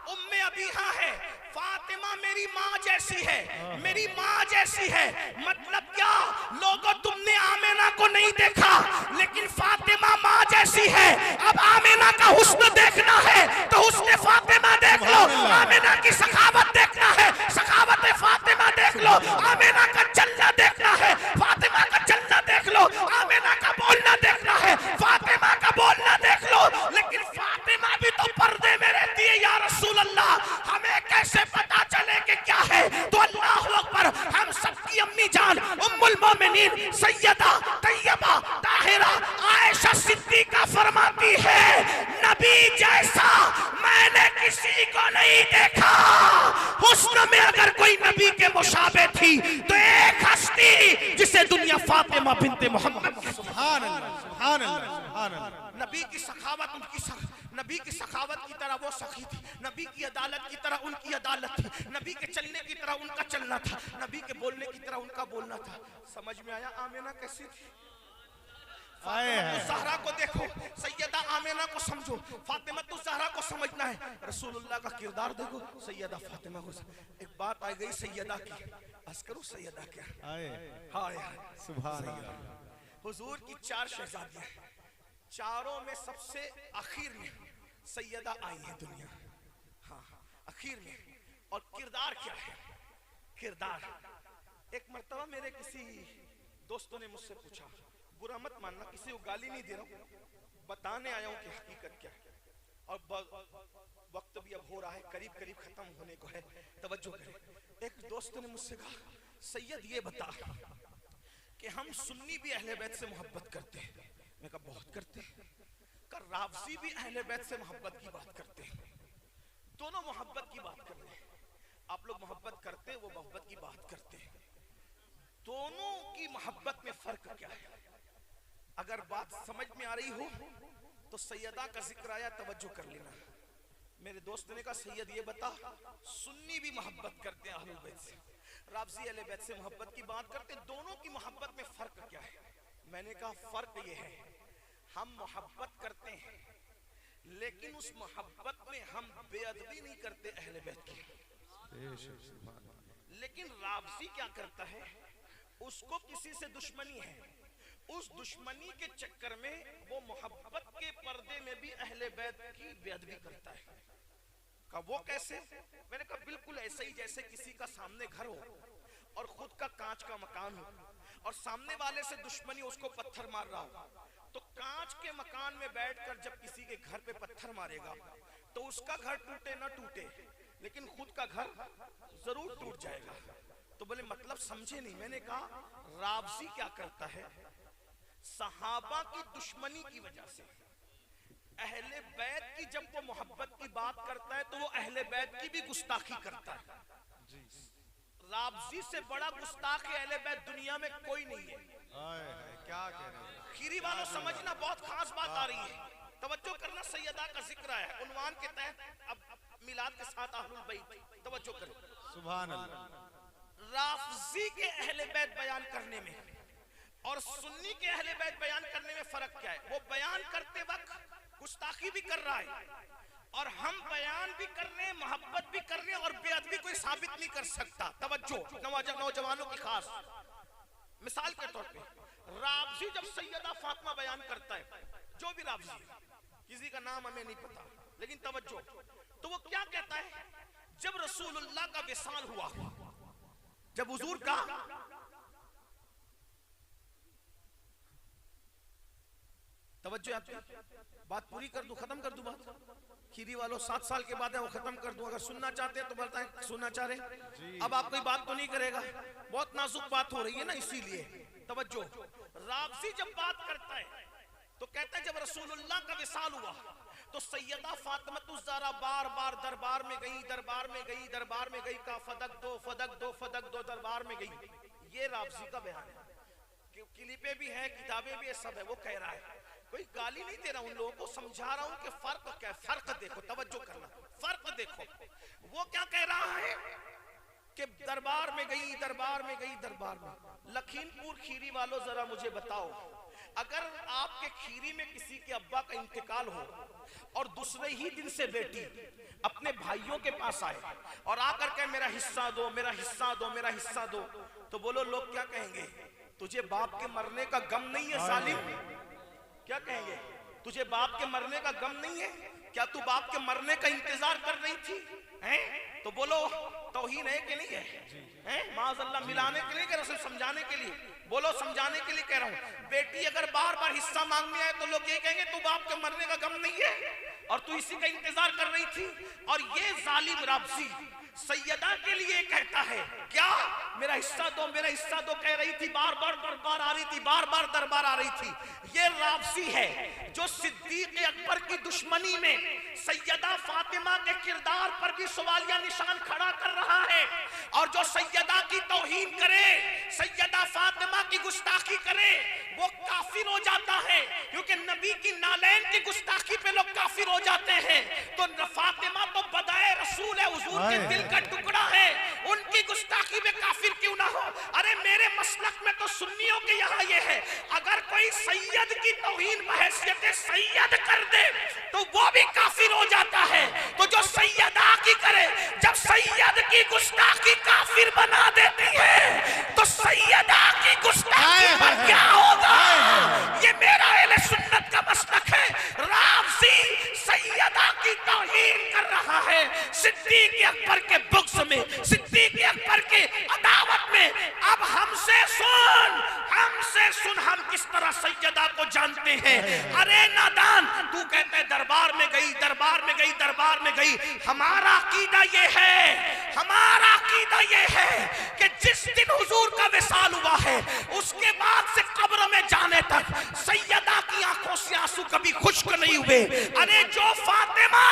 उम्मे अबीहा है, फातिमा मेरी माँ जैसी है, मेरी माँ जैसी है। मतलब क्या? लोगों, तुमने आमिना को नहीं देखा, लेकिन फातिमा माँ जैसी है। अब आमिना का हुस्न देखना है तो हुस्न फातिमा देख लो, आमिना की सखावत देखना है, सखावत फातिमा देख लो, आमिना का चलना देखना है, फातिमा का चलना देख लो, आमिना का बोलना देखना है, फातिमा का बोलना देख लो। लेकिन फातिमा भी तो पर्दे में रहती है या रसूल अल्लाह, हमें कैसे पता चले कि क्या है? तो अल्लाह अकबर, हम सबकी अम्मी जान उम्मुल मोमिनीन सैयदा तैयबा ताहिरा आयशा सिद्दीका फरमाती है, नबी जैसा मैंने किसी को नहीं देखा। हुस्न में अगर कोई नबी के मुशाबे थी तो एक हस्ती जिसे दुनिया फातिमा बिनते मोहम्मद। सुभान अल्लाह, सुभान अल्लाह, सुभान अल्लाह। नबी की सखावत नबी की सखावत की तरह वो सखी थी, नबी की अदालत की तरह उनकी अदालत थी, नबी के चलने की तरह उनका चलना था, नबी के बोलने की तरह उनका बोलना था। समझ में आया आमिना कैसी थी? ज़हरा को देखो, सैयदा आमिना को समझो, फातिमा ज़हरा को समझना है, रसूलुल्लाह का किरदार देखो, सैयदा फातिमा को। एक बात आ गई सैयदा की, बस करो सैयदा क्या? हाय सुभान अल्लाह। हुजूर की 4 शहजादियां, चारों में सबसे आखिर में सैयदा आई है दुनिया। हाँ, आखिर में। और किरदार क्या है? किरदार, एक मर्तबा मेरे किसी दोस्तों ने मुझसे पूछा, बुरा मत मानना, किसी को गाली नहीं दे रहा हूँ, बताने आया हूँ कि हकीकत क्या है। और वक्त भी अब हो रहा है, करीब करीब खत्म होने को है, तवज्जो करें। एक दोस्त ने मुझसे कहा, सैयद ये बता कि हम सुन्नी भी अहले बैत से मोहब्बत करते हैं। मैं कहा बहुत करते हैं। कर राफजी भी अहले बैत से मोहब्बत की बात करते हैं, दोनों मोहब्बत की बात कर रहे हैं। आप लोग मोहब्बत करते हैं, वो मोहब्बत की बात करते हैं। दोनों की मोहब्बत में फर्क क्या है? अगर बात समझ में आ रही हो तो सैयदा का जिक्र आया, तवज्जो कर लेना। मेरे दोस्त ने कहा, सैयद ये बता, सुन्नी भी मोहब्बत करते हैं अहले बैत से, राफजी अहले बैत से मोहब्बत की बात करते, दोनों की मोहब्बत में फर्क क्या है? मैंने कहा फर्क ये है, हम मोहब्बत करते हैं लेकिन उस मोहब्बत में हम बेअदबी नहीं करते अहले बैत की। लेकिन राफजी क्या करता है, उसको किसी से दुश्मनी है, उस दुश्मनी के चक्कर में वो मोहब्बत के पर्दे में भी अहले बैत की बेअदबी करता है। का वो कैसे? मैंने कहा बिल्कुल ऐसे ही जैसे किसी का सामने घर हो और खुद का कांच का मकान हो और सामने वाले से दुश्मनी, उसको पत्थर मार रहा हो, तो कांच के मकान में बैठकर जब किसी के घर पे पत्थर मारेगा तो उसका घर टूटे ना टूटे लेकिन खुद का घर जरूर टूट जाएगा। तो बोले मतलब समझे नहीं। मैंने कहा राफजी क्या करता है, सहाबा की दुश्मनी की वजह से अहले बैत की जब वो मोहब्बत की बात करता है तो वो अहले बैत की भी गुस्ताखी करता है। राबजी से बड़ा गुस्ताख अहले बैत दुनिया में कोई नहीं है। क्या कह रहे हैं? खीरी वालों समझना, बहुत खास बात आ रही है, तवज्जो करना। सैयदा का जिक्र है उन्वान के तहत, अब मिलाद के साथ अहलुल बैत, तवज्जो करो। सुभान अल्लाह। राफजी के अहले बैत बयान करने में और सुन्नी के अहले बैत बयान करने में फर्क क्या है? वो बयान करते वक्त गुस्ताखी भी कर रहा है और हम बयान भी कर रहे हैं, मोहब्बत भी कर रहे हैं, और बेअदबी कोई साबित नहीं कर सकता। तवज्जो, नौजवानों की खास मिसाल के तौर पे राबजी जब सैयदा फातिमा बयान करता है, जो भी राबजी है, किसी का नाम हमें नहीं पता, लेकिन तवज्जो, तो वो क्या कहता है? जब रसूलुल्लाह का विसाल हुआ, जब हुजूर का तवज्जो, बात पूरी कर दूं, खत्म कर दूं बात। खीरी वालों 7 साल के बाद है, वो खत्म कर दूं। अगर सुनना चाहते हैं तो बताएं, सुनना चाह रहे? अब आप कोई बात तो नहीं करेगा, बहुत नाजुक बात हो रही है ना, इसीलिए तवज्जो। राबजी जब बात करता है तो कहता है जब रसूलुल्लाह का विसाल हुआ तो सैयदा फातिमा ज़हरा बार बार दरबार में गई, दरबार में गई, दरबार में गई, का फदक दो, फदक दो, फदक दो, दरबार में गई। ये राबजी का बयान है, क्लिपें भी है, किताबें भी है, सब है। वो कह रहा है, कोई गाली नहीं दे रहा, उन लोगों को समझा रहा हूं कि फर्क क्या है। फर्क देखो, तवज्जो करना, फर्क देखो। वो क्या कह रहा है कि दरबार में गई, दरबार में गई, दरबार में। लखीमपुर खीरी वालों जरा मुझे बताओ, अगर आपके खीरी में किसी के अब्बा का इंतकाल हो और दूसरे ही दिन से बेटी अपने भाइयों के पास आए और आकर के मेरा हिस्सा दो, मेरा हिस्सा दो, मेरा हिस्सा दो, तो बोलो लोग क्या कहेंगे? तुझे बाप के मरने का गम नहीं है सालिम? क्या कहेंगे? तुझे बाप के मरने का गम नहीं है? क्या तू बाप के मरने का इंतजार कर रही थी? हैं? तो बोलो तौहीन है कि नहीं है? हैं? माज़अल्लाह मिलाने के लिए कह रहा हूं, समझाने के लिए बोलो, समझाने के लिए कह रहा हूं। बेटी अगर बार बार हिस्सा मांगने आए तो लोग ये कहेंगे तू बाप के मरने का गम नहीं है और तू इसी का इंतजार कर रही थी। और ये जालिम राबजी सैयदा के लिए कहता है क्या? मेरा हिस्सा दो, मेरा हिस्सा दो कह रही थी, बार बार दरबार आ रही थी, बार बार दरबार आ रही थी। ये राबजी है जो सिद्दीक अकबर की दुश्मनी में सैयदा फातिमा के किरदार पर भी सवालिया निशान खड़ा कर रहा है, और जो सैयदा की तौहीन करे, सैयदा फातिमा की गुस्ताखी करे, वो काफिर हो जाता है। क्योंकि नबी की नालैन की गुस्ताखी पे लोग काफिर हो जाते हैं। तो फातिमा तो बदाए रसूल है, हुजूर के दिल का टुकड़ा है, उनकी गुस्ताखी में काफिर क्यों ना हो? अरे मेरे मसलक में तो सुन्नियों के यहाँ ये है, अगर कोई सैयद की तौहीन बहैसियत सैयद कर दे तो वो भी काफिर हो जाता है। तो जो सैयदा की करे, जब सैयद की गुस्ताखी काफिर बना देती है तो सैयदा की गुस्ताखी पर क्या होगा? ये मेरा अहले सुन्नत का मसलक है। राबजी सैयदा की तौहीन कर रहा है, सिद्दीक अकबर के बुग़्ज़ में, सिद्दीक अकबर के अदावत में। अब हमसे सुन हम किस तरह सैयदा को जानते हैं। अरे नादान, तू कहते हैं दरबार में गई, दरबार में गई, दरबार में गई। हमारा अकीदा ये है, हमारा अकीदा ये है कि जिस दिन हुजूर का विसाल हुआ है उसके बाद से कब्र में जाने तक सैयदा की आंखों से आंसू कभी खुश्क नहीं हुए। अरे जो फातिमा,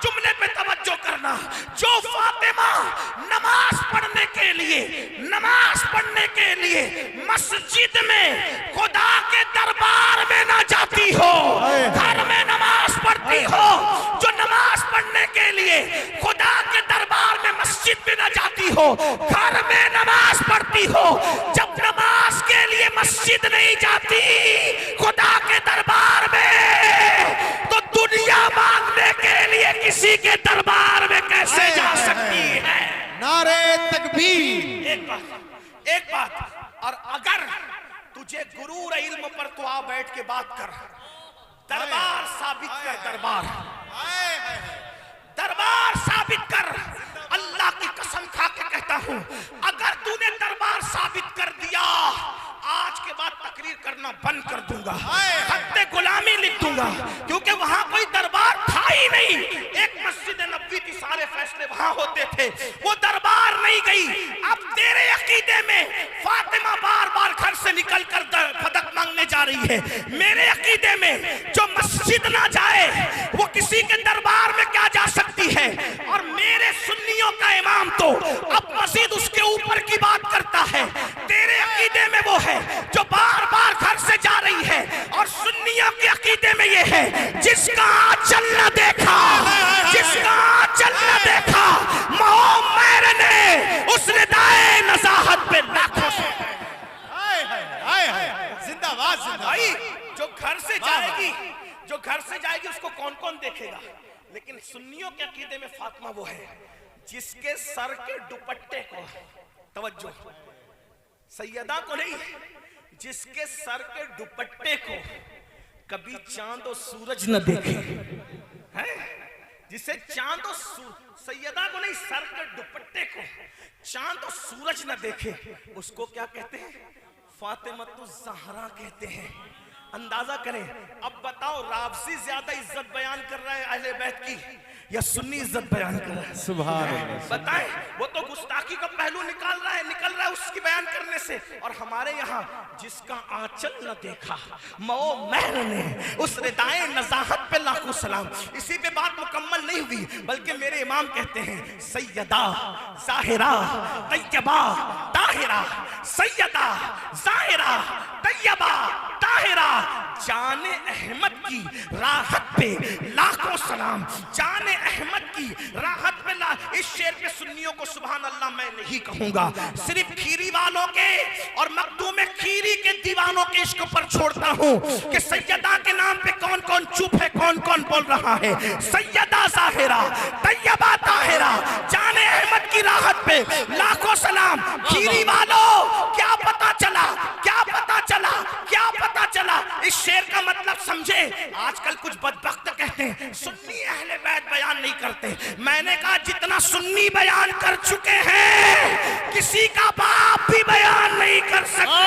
जुमले पे तवज्जो करना, जो फातिमा नमाज पढ़ने के लिए मस्जिद में खुदा के दरबार में ना जाती हो, घर में नमाज पढ़ती हो, जो नमाज पढ़ने के लिए खुदा के दरबार में मस्जिद में ना जाती हो, घर में नमाज पढ़ती हो, जब नमाज के लिए मस्जिद नहीं जाती खुदा के दरबार में, तो दुनिया मांगने के लिए किसी के दरबार में कैसे जा सकती है? नारे तकबीर। एक बात, और अगर तुझे गुरूर इल्म पर तो आ बैठ के बात कर, दरबार साबित कर, दरबार साबित कर। अल्लाह की कसम खा के कहता हूं, अगर तूने दरबार साबित कर दिया, आज के बाद तकरीर करना बंद कर दूंगा, खत्ते गुलामी लिख दूंगा, क्योंकि वहां कोई दरबार था ही नहीं। एक मस्जिद नबवी थी, सारे फैसले वहां होते थे, वो दरबार नहीं गई। अब तेरे अकीदे में फातिमा बार बार घर से निकल कर फदक मांगने जा रही है। मेरे अकीदे में जो मस्जिद ना जाए वो किसी के दरबार में क्या जा सकती है। और मेरे सुन्नियों का इमाम तो अब मजीद उसके ऊपर की बात करता है। तेरे अकीदे में वो है जो बार बार घर से जा रही है, और सुन्नियों के अकीदे में ये है जिसका आंचल न देखा, जिसका आंचल न देखा मोहम्मद ने उस रिदाए नज़ाहत पे लाखों से जिंदाबाद भाई। जिंदाबाद। जो घर से जाएगी, जो घर से जाएगी उसको कौन कौन देखेगा। लेकिन सुन्नियों के अकीदे में फातिमा वो है जिसके सर के दुपट्टे को, तवज्जो, सैयदा को नहीं, जिसके सर के दुपट्टे को कभी चांद और सूरज न देखे है, जिसे चांद और सैयदा को नहीं, सर के दुपट्टे को चांद और सूरज न देखे, उसको क्या कहते हैं? फातिमतु ज़हरा कहते हैं। अंदाजा करें। अब बताओ राबसी ज्यादा इज्जत बयान कर रहा है अहले बैत की या सुन्नी इज्जत बयान कर रहा है? सुभान अल्लाह। बताएं। वो तो गुस्ताखी का पहलू निकाल रहा है उसकी बयान करने से। और हमारे यहाँ जिसका आंचल न देखा मो महर ने उस रिदाए नज़ाहत पे लाखों सलाम। इसी पे बात मुकम्मल नहीं हुई, बल्कि मेरे इमाम कहते हैं सैयदा ज़ाहिरा तैयबा ताहिरा, सैयदा ज़ाहिरा तैयबा ताहिरा, जाने अहमद की राहत पे लाखों सलाम, जाने अहमद की राहत पे इस शेर पे सुन्नियों को सुभान अल्लाह मैं नहीं कहूंगा, सिर्फ खीरी वालों के और मखदूम खीरी के दीवानों के इश्क पर छोड़ता हूं कि सैयदा के नाम पे कौन कौन चुप है, कौन कौन बोल रहा है। सैयदा ज़ाहिरा तैयबा ताहिरा, जाने अहमद की राहत पे लाखों सलाम। खीरी वालों क्या पता चला, क्या पता चला, क्या पता चला? इस शेर का मतलब समझे। आजकल कुछ बदबख्त कहते हैं सुन्नी अहले बैत बयान नहीं करते। मैंने कहा जितना सुन्नी बयान कर चुके हैं किसी का बाप भी बयान नहीं कर सकता।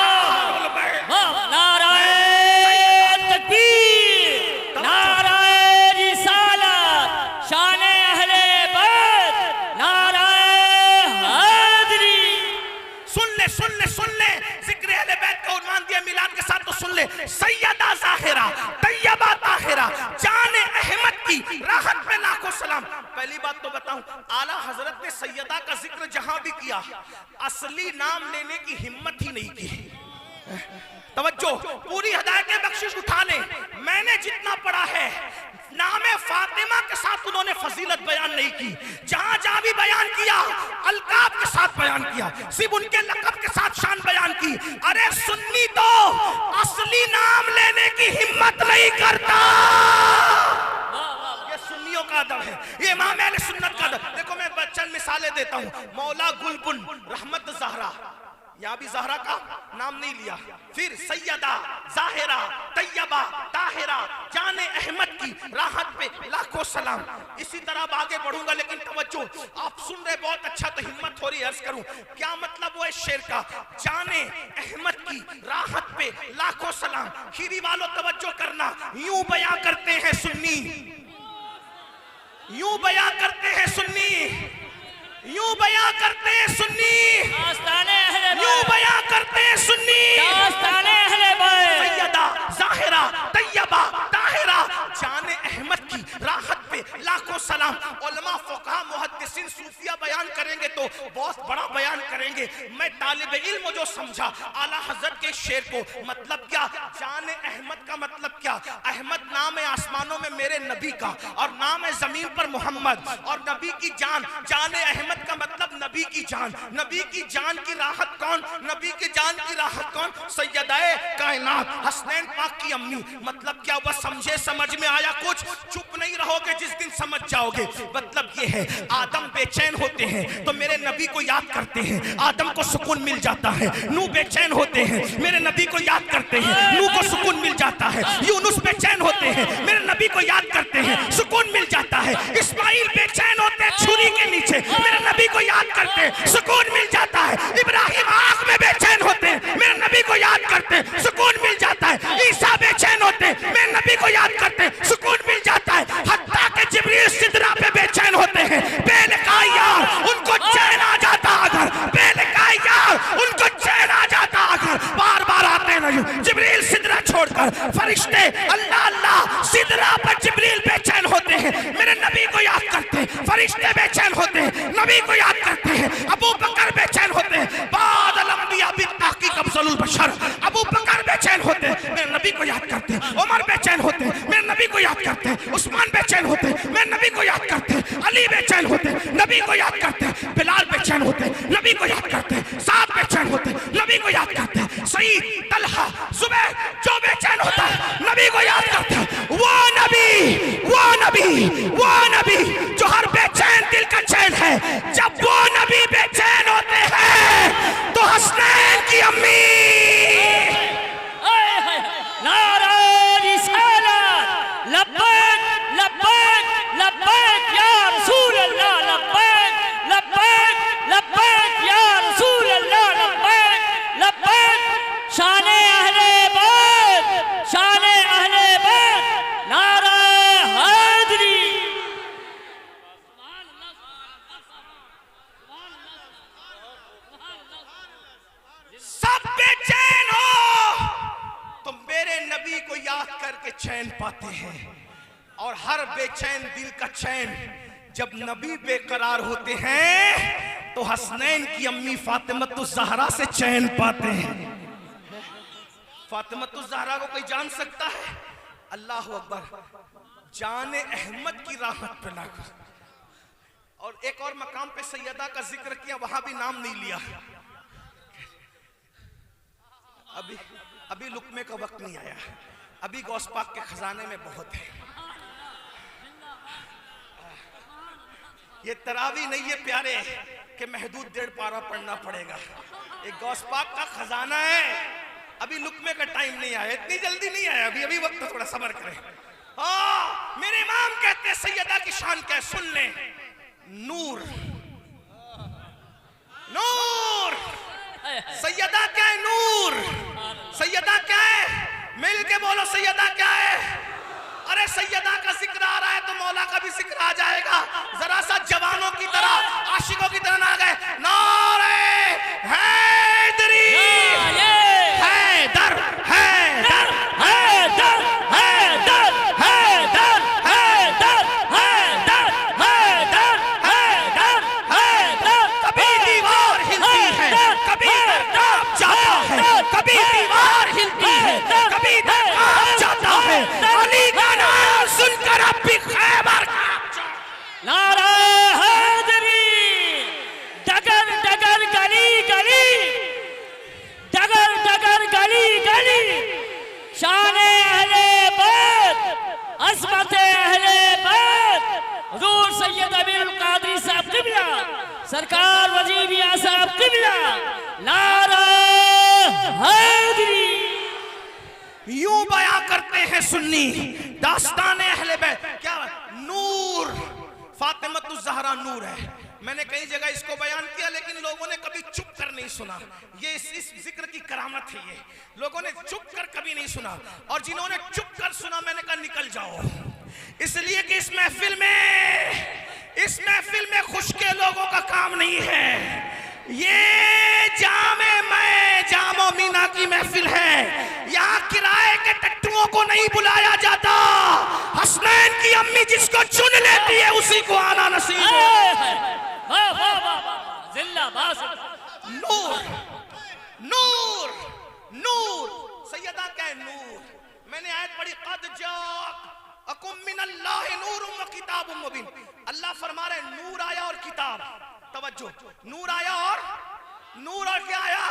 नाराए तकबीर, नाराए रिसालत, शाने अहले बैत, नाराए हैदरी। सुन ले सुन ले सुन ले, जिक्र अहले बैत का उन्वान दिया मिलाद के साथ, तो सुन ले। सैयदा ज़ाहिरा तैयबा ताहिरा, जाने अहमद की राहत पे लाखों सलाम। पहली बात तो बताऊं, आला हजरत ने सैयदा का जिक्र जहां भी किया असली नाम लेने की हिम्मत ही नहीं की। तवज्जो, पूरी हिदायत बख्शिश उठा ले। मैंने जितना पढ़ा है नामे फातिमा के साथ उन्होंने फजीलत बयान नहीं की। जहां जहां भी बयान किया अलकाब के साथ बयान किया, सिर्फ उनके लक़ब के साथ शान बयान की। अरे सुन्नी तो असली नाम लेने की हिम्मत नहीं करता। ये सुन्नियों का अदब है, ये इमाम अहले सुन्नत का अदब। देखो मैं चंद मिसालें देता हूं। मौला गुलबुन रहमत ज़हरा, यहाँ भी ज़हरा का नाम नहीं लिया। फिर सैयदा ज़ाहिरा तैयबा ताहिरा, जाने अहमद की राहत पे लाखों सलाम। इसी तरह आगे बढ़ूंगा, लेकिन तवज्जो, आप सुन रहे बहुत अच्छा, तो हिम्मत हो रही है अर्ज करूं क्या मतलब वो इस शेर का। जाने अहमद की राहत पे लाखों सलाम। खीरी वालों तवज्जो करना, यूं बयां करते हैं सुन्नी, यूं बयां करते हैं सुन्नी, यूं बयां करते हैं सुन्नी, दास्ताने अहले बैत, यूं बयां करते हैं सुन्नी। दास्ताने अहले बैत, सैयदा ज़ाहिरा तैयबा ताहिरा, जाने अहमद की राहत पे लाखों सलाम। उलमा फुक़हा मुहद्दिसीन सूफिया बयान करेंगे तो बहुत बड़ा बयान करेंगे। मैं तालिब इल्म जो समझा आला हज़रत के शेर को, मतलब क्या? जाने अहमद का मतलब क्या? अहमद नाम है आसमानों में मेरे नबी का, और नाम है जमीन पर मोहम्मद, और नबी की जान। जाने अहमद का मतलब नबी की जान। नबी की जान की राहत कौन? नबी की जान की राहत कौन? सैयदाए कायनात हसनैन पाक की अम्मी। मतलब क्या हुआ? समझे, समझ में आया कुछ? चुप नहीं रहोगे, जिस दिन समझ जाओगे। मतलब ये है आदम बेचैन होते हैं तो मेरे नबी को याद करते हैं, आदम को सुकून मिल जाता है। नूह बेचैन होते हैं, मेरे नबी को याद करते हैं, नूह को सुकून मिल जाता है। यूनुस बेचैन होते हैं, मेरे नबी को याद करते हैं, सुकून मिल जाता है। इस्माइल बेचैन होते हैं छुरी के नीचे, मेरे नबी को याद करते हैं, सुकून मिल जाता है। इब्राहिम आग में बेचैन होते हैं, मेरे नबी को याद करते हैं, सुकून मिल जाता है। ईसा बेचैन होते हैं, मेरे नबी को याद करते हैं, सुकून मिल जाता है। हत्ता के जिब्रील सिदरा पे बेचैन होते हैं, बेलकाई यार उनको चैन आ जाता अगर, बेलकाई यार उनको चैन आ जाता अगर, बार बार आते नहीं जिब्रील सिदरा छोड़कर। करते, फरिश्ते बेचैन होते, नबी को याद करते हैं। अबू बकर बेचैन होते, बादल अंबिया बित्ताकीक अफजलुल बशर। अबू बकर बेचैन होते, मेरे नबी को याद करते। उमर बेचैन होते, मेरे नबी को याद करते। उस्मान बेचैन होते, मेरे नबी को याद करते। अली बेचैन होते, नबी को याद करते। बिलाल बेचैन होते, नबी को याद करते। साद बेचैन होते, नबी को याद करते। सईद, तलहा, जुबैर जो बेचैन होता है, नबी को याद करते हैं। वो नबी, वो नबी, वो नबी जो हर बेचैन दिल का चैन है। जब वो नबी बेचैन होते हैं तो हसनैन की अम्मी नाराए रिसालत लब्बैक लब्बैक लब्बैक या रसूल अल्लाह लब्बैक लब्बैक लब्बैक या रसूल अल्लाह लब्बैक लब्बैक शाने अहले बैत शाने अहले बैत नाराए हैदरी सब बेचैन हो तो मेरे नबी को याद करके चैन पाते हैं। और हर बेचैन दिल का चैन जब नबी बेकरार होते हैं तो हसनैन की अम्मी फातिमतुज़ ज़हरा से चैन पाते हैं। फातिमतुज़ ज़हरा को कोई जान सकता है? अल्लाह अकबर, जाने अहमद की राहत पे लाकर। और एक और मकाम पे सैयदा का जिक्र किया, वहां भी नाम नहीं लिया। अभी लुकमे का वक्त नहीं आया, अभी गौस पाक के खजाने में बहुत है। ये तरावी नहीं है प्यारे कि महदूद 1.5 पारा पढ़ना पड़ेगा। एक गौस पाक का खजाना है। अभी लुकमे का टाइम नहीं आया, इतनी जल्दी नहीं आया, अभी वक्त तो थोड़ा सब्र करें। मेरे इमाम कहते हैं सैयदा की शान क्या है, सुन ले। नूर, नूर सैयदा क्या है? नूर। सैयदा क्या है? मिल के बोलो, सैयदा क्या है? अरे सैयदा का जिक्र आ रहा है तो मौला का भी जिक्र आ जाएगा। जरा सा जवानों की तरह, आशिकों की तरह ना गए। नारे हैदरी, हैदर, हैदर, हैदर, हैदर, हैदर, हैदर, हैदर, हैदर, हैदर, हैदर। कभी दीवार हिलती है, कभी कांप जाता है, कभी दीवार हिलती है, कभी कांप जाता है। अली का नाम सुनकर अब भी खैबर कांप जाता है। नाराए हैदरी डगर डगर गली गली डगर डगर गली गली शाने अहले बैत अज़मते अहले बैत हुज़ूर सैयद अमीरुल कादरी साहब क़िबला सरकार वजीबिया साहब क़िबला नाराए हैदरी। यूं बयां करते हैं सुन्नी दास्तान अहले बैत। क्या नूर, फातिमतुज़ ज़हरा नूर है। मैंने कई जगह इसको बयान किया लेकिन लोगों ने कभी चुप कर नहीं सुना। ये इस जिक्र की करामत है, ये लोगों ने चुप कर कभी नहीं सुना। और जिन्होंने चुप कर सुना मैंने कहा निकल जाओ, इसलिए कि इस महफिल में खुश के लोगों का काम नहीं है। ये जामो मीना की महफिल है, यहाँ किराए के टट्टुओं को नहीं बुलाया जाता। हसनैन की अम्मी जिसको चुन लेती है उसी को आना नसीब है। नूर, नूर, नूर सैयदा क्या है? नूर। मैंने आयत पढ़ी, क़द जाअकुम मिनल्लाहि नूरुम व किताबुम मुबीन। अल्लाह फरमा रहे नूर आया और किताब। तवज्जो, नूर आया और क्या आया?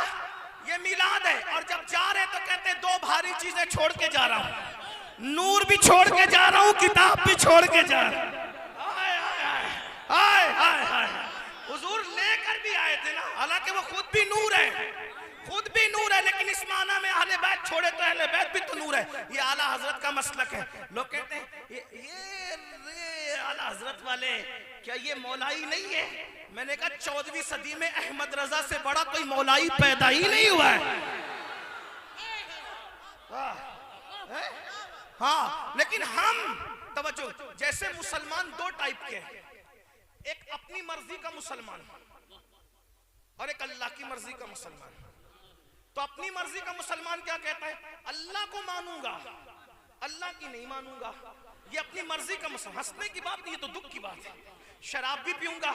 ये मिलाद है। और जब जा रहे तो कहते 2 भारी चीजें छोड़ के जा रहा हूं, नूर भी छोड़ के जा रहा हूं, किताब भी छोड़ के जा रहा हूं। हुजूर लेकर भी आए थे ना, हालांकि वो खुद भी नूर है, खुद भी नूर है, लेकिन इस माना में अहले बैत छोड़े तो अहले बैत भी तो नूर है। ये आला हजरत का मसलक है। लोग कहते हैं ये आला हजरत वाले क्या ये मौलाई नहीं है? मैंने कहा 14वीं सदी में अहमद रजा से बड़ा कोई मौलाई पैदा ही नहीं हुआ है। हाँ, लेकिन हम तवज्जो, जैसे मुसलमान 2 टाइप के हैं, एक अपनी मर्जी का मुसलमान और एक अल्लाह की मर्जी का मुसलमान। तो अपनी मर्जी का मुसलमान क्या कहता है? अल्लाह को मानूंगा, अल्लाह की नहीं मानूंगा। ये अपनी मर्जी का मुसलमान। हंसने की बात नहीं, ये तो दुख की बात है। शराब भी पीऊंगा,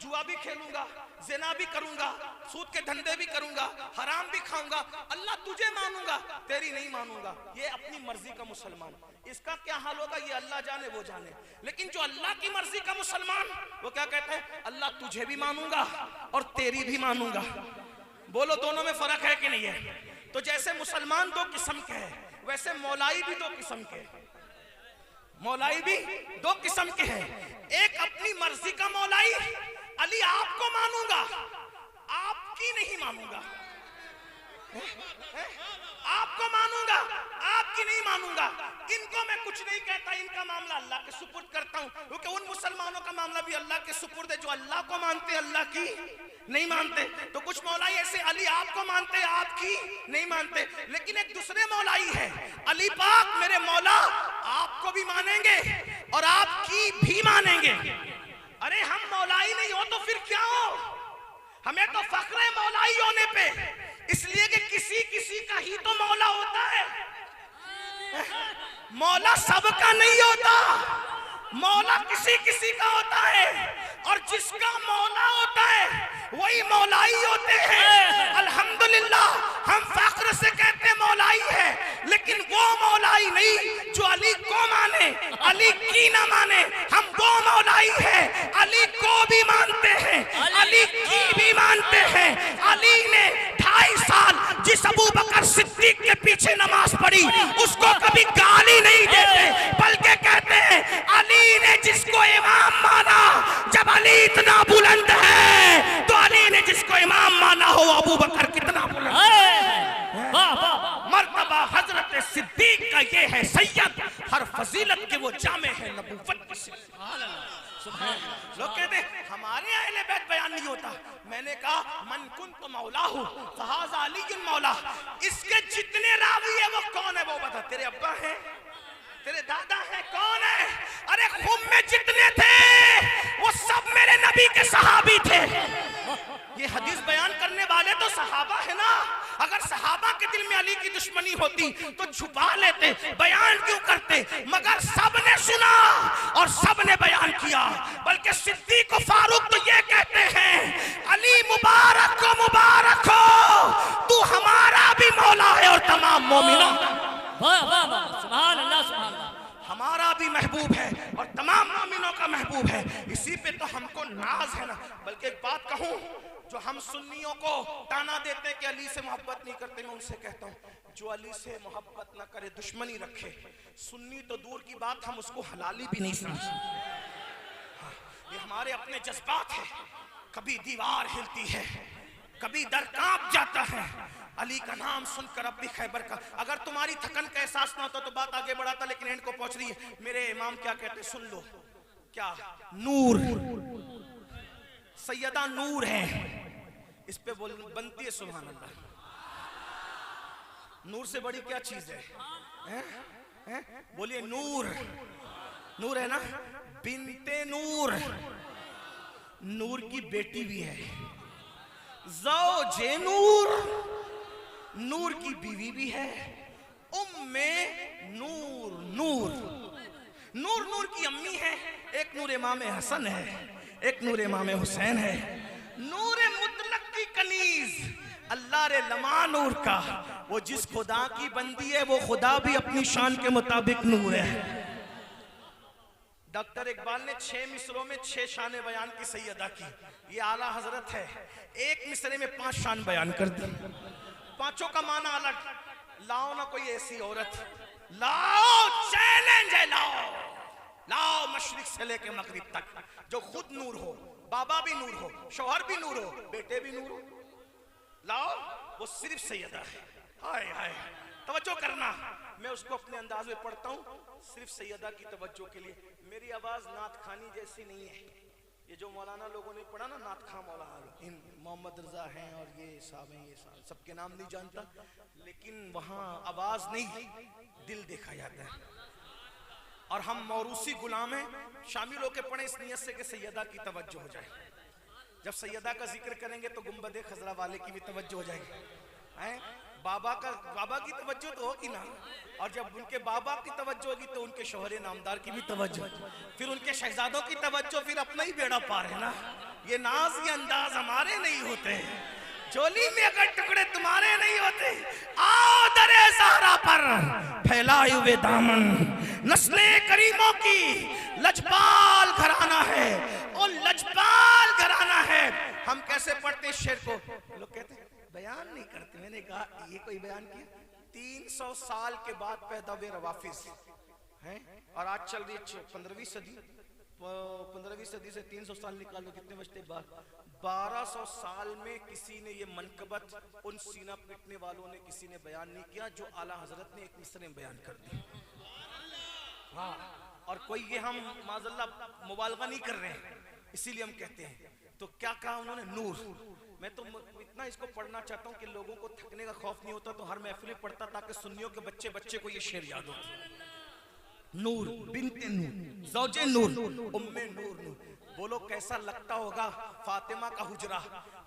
जुआ भी खेलूंगा, जिना भी करूंगा, सूद के धंधे भी करूंगा, हराम भी खाऊंगा, अल्लाह तुझे मानूंगा, तेरी नहीं मानूंगा। ये अपनी मर्जी का मुसलमान, इसका क्या हाल होगा ये अल्लाह जाने, वो जाने। लेकिन जो अल्लाह की मर्जी का मुसलमान, वो क्या कहता है? अल्लाह तुझे भी मानूंगा और तेरी भी मानूंगा। बोलो दोनों में फर्क है कि नहीं है? तो जैसे मुसलमान दो किस्म के हैं, वैसे मौलाई भी दो किस्म के हैं। मौलाई भी दो किस्म के हैं। एक अपनी मर्जी का मौलाई, अली आपको मानूंगा, आपकी नहीं मानूंगा, आपको मानूंगा, आपकी नहीं मानूंगा। इनको मैं कुछ नहीं कहता, इनका मामला अल्लाह के सुपुर्द करता हूं, क्योंकि उन मुसलमानों का मामला भी अल्लाह के सुपुर्द है जो अल्लाह को मानते, अल्लाह की नहीं मानते। तो कुछ मौलाई ऐसे अली आपको मानते, आपकी नहीं मानते। लेकिन एक दूसरे मौलाई है, अली पाक मेरे मौला आपको भी मानेंगे और आपकी भी मानेंगे। अरे हम मौलाई नहीं हो तो फिर क्या हो? हमें तो फख्र है मौलाई होने पे, इसलिए कि किसी किसी का ही तो मौला होता है। मौला सबका नहीं होता, मौला किसी किसी का होता है, और जिसका मौला होता है वही मौलाई होते हैं। अल्हम्दुलिल्लाह हम फख्र से कहते मौलाई है, लेकिन वो मौलाई नहीं जो अली को माने, अली की ना माने। हम वो मौलाई है, अली को भी मानते हैं, अली की भी मानते हैं। अली ने 2.5 साल जिस अबू बकर सिद्दीक के पीछे नमाज पढ़ी, उसको कभी गाली नहीं देते, बल्कि कहते हैं अली ने जिसको इमाम माना, जब अली इतना बुलंद है तो अली ने जिसको इमाम माना हो अबू बकर कितना बुलंद है। मर्तबा हजरत सिद्दीक का ये है सैयद, हर फजीलत के वो जामे है नबूवत की। लोग कहते हैं हमारे अहले बैत बयान नहीं होता। मैंने कहा मन कुन तो मौला हूँ, फहाज़ा अली मौला। इसके जितने रावी है वो कौन है वो बता। तेरे अब्बा है, तेरे दादा है, कौन है? अरे खून में जितने थे वो सब मेरे नबी के सहाबी थे। ये हदीस बयान करने वाले तो सहाबा है ना। अगर सहाबा के दिल में अली की दुश्मनी होती तो छुपा लेते, बयान क्यों करते? मगर सबने सुना और सबने बयान किया। बल्कि सिद्दीक और फारूक तो ये कहते हैं अली मुबारक को मुबारक हो, तू हमारा भी मौला है और तमाम मोमिनों सुभान अल्लाह, सुभान अल्लाह। हमारा भी महबूब है और तमाम मोमिनों का महबूब है। इसी पे तो हमको नाज है ना। बल्कि एक बात कहूं, जो हम सुन्नियों को ताना देते कि अली से मोहब्बत नहीं करते, मैं उनसे कहता हूं जो अली से मोहब्बत ना करे, दुश्मनी रखे, सुन्नी तो दूर की बात, हम उसको हलाली भी नहीं समझते। ये हमारे अपने जज्बात है। कभी दीवार हिलती है, कभी दर कांप जाता है। अली का नाम सुनकर अब भी खैबर का, अगर तुम्हारी थकन का एहसास ना होता तो बात आगे बढ़ाता, लेकिन एंड को पहुंच रही है। मेरे इमाम क्या कहते सुन लो, क्या नूर, सैयदा नूर है, इस पे बनती है सुभान अल्लाह। नूर से बड़ी क्या चीज है? बोलिए नूर। नूर है ना, बिनते नूर, नूर की बेटी भी है, ज़ौजे नूर, नूर की बीवी भी है, उम्मे नूर, नूर नूर नूर की अम्मी है। एक नूर इमाम हसन है, एक नूर इमाम हुसैन है। नूर मुतलक की कनीज अल्लाह रे लमा नूर का, वो जिस खुदा की बंदी है वो खुदा भी अपनी शान के मुताबिक नूर है। डॉक्टर इकबाल ने 6 मिसरों में 6 शान बयान की सैयदा की, ये आला हजरत है। एक मिसरे में 5 शान बयान कर दी, पांचों का माना अलग। लाओ ना कोई ऐसी औरत, लाओ चैलेंज है, लाओ लाओ मशरिक से लेके मगरिब तक, जो खुद नूर हो, बाबा भी नूर हो, शौहर भी नूर हो, बेटे भी नूर हो, लाओ। वो सिर्फ सैयदा है। हाय हाय, तवज्जो करना, मैं उसको अपने अंदाज में पढ़ता हूँ सिर्फ सैयदा की तवज्जो के लिए। मेरी आवाज नात खानी जैसी नहीं है। ये जो मौलाना लोगों ने पढ़ा ना, नात खा मौलाना, इन मोहम्मद रजा हैं और ये साहब हैं, ये साहब, सबके नाम नहीं जानता, लेकिन वहाँ आवाज नहीं दिल देखा जाता है। और हम मौरूसी गुलाम हैं, शामिल होकर पढ़े इस नियत से कि सैयदा की तवज्जो हो जाए। जब सैयदा का जिक्र करेंगे तो गुंबदे खजरा वाले की भी तवज्जो हो जाएगी। बाबा की तवज्जो तो होगी ना, और जब उनके बाबा की तवज्जो होगी तो उनके शोहरे नामदार की भी तवज्जो, फिर उनके शहजादों की तवज्जो, फिर अपना ही बेड़ा पार है ना। ये नाज ये अंदाज हमारे नहीं होते, चोली में अगर टुकड़े तुम्हारे नहीं होते। आओ दरे ज़हरा पर फैलाए हुए दामन, नस्ले करीमों की लजपाल घराना है, और लजपाल घराना है। हम कैसे पढ़ते इस शेर को? लोग कहते हैं बयान नहीं करते। मैंने कहा ये कोई बयान किया? 300 साल के बाद पैदा हुए रवाफिज हैं, और आज चल रही 15वीं सदी। 15वीं सदी से 300 साल निकाल लो, कितने बचते बाद? 1200 साल में किसी ने ये मनकबत उन सीना पीटने वालों ने किसी ने बयान नहीं किया जो आला हजरत ने एक मिसरे में बयान कर दी। हाँ, और कोई ये हम माज़अल्लाह मुबालगा नहीं कर रहे हैं, इसीलिए हम कहते हैं। तो क्या कहा उन्होंने? नूर। मैं तो इतना इसको पढ़ना चाहता हूँ कि लोगों को थकने का खौफ नहीं होता, तो हर महफिल में पढ़ता ताकि सुन्नियों के बच्चे बच्चे को ये शेर याद हो। नूर बिन्ते नूर, ज़ौजे नूर, उम्मे नूर। नूर बोलो कैसा लगता होगा फातिमा का हुजरा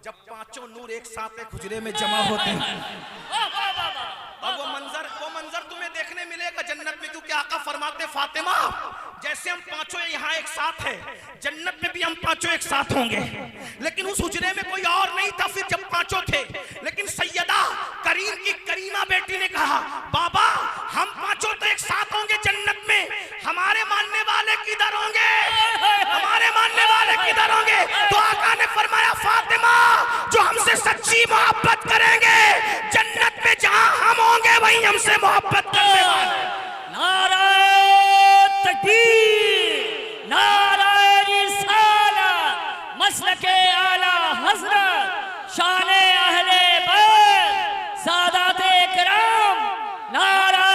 जब पांचों नूर एक साथ एक हुजरे में जमा होते हैं। और वो मंजर तुम्हें देखने मिलेगा जन्नत में, क्योंकि आका फरमाते फातिमा जैसे हम पांचों यहाँ एक साथ हैं, जन्नत में भी हम पांचों एक साथ होंगे। लेकिन उस हुजरे में कोई और नहीं था फिर जब पांचों थे। लेकिन सैयदा करीम की करीमा बेटी ने कहा बाबा हम पांचों तो एक साथ होंगे जन्नत में, हमारे मानने वाले किधर होंगे? हमारे मानने वाले किधर होंगे? तो आका ने फरमाया फातिमा जो हमसे सच्ची मोहब्बत करेंगे जन्नत में जहां हम होंगे वहीं हमसे मोहब्बत करने वाले। नारा तकबीर, नारा रिसालत, मसलके आला हज़रत, शाने अहले बैत, सादाते किराम, नारा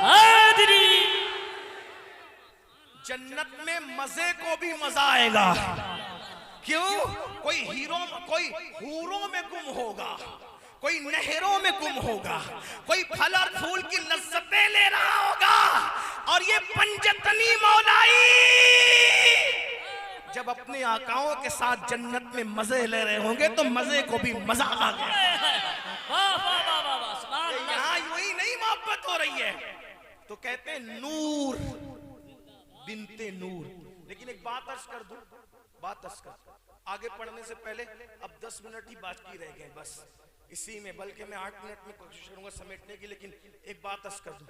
हैदरी। जन्नत में मजे को भी मजा आएगा। क्यों? कोई हूरों में गुम होगा, कोई नहरों में गुम होगा, कोई फल और फूल की लज्जतें ले रहा होगा, और ये पंजतनी मौलाई जब अपने आकाओं के साथ जन्नत में मजे ले रहे होंगे तो मजे को भी मजा आ गया। यहाँ यूं नहीं मोहब्बत हो रही है, तो कहते हैं नूर बिनते नूर। लेकिन एक बात अर्ज कर दूं, बात अर्ज कर, आगे पढ़ने से पहले अब 10 मिनट ही बाकी रह गए बस इसी में, बल्कि मैं 8 मिनट में कोशिश करूंगा समेटने की। लेकिन एक बात अर्ज कर दूं,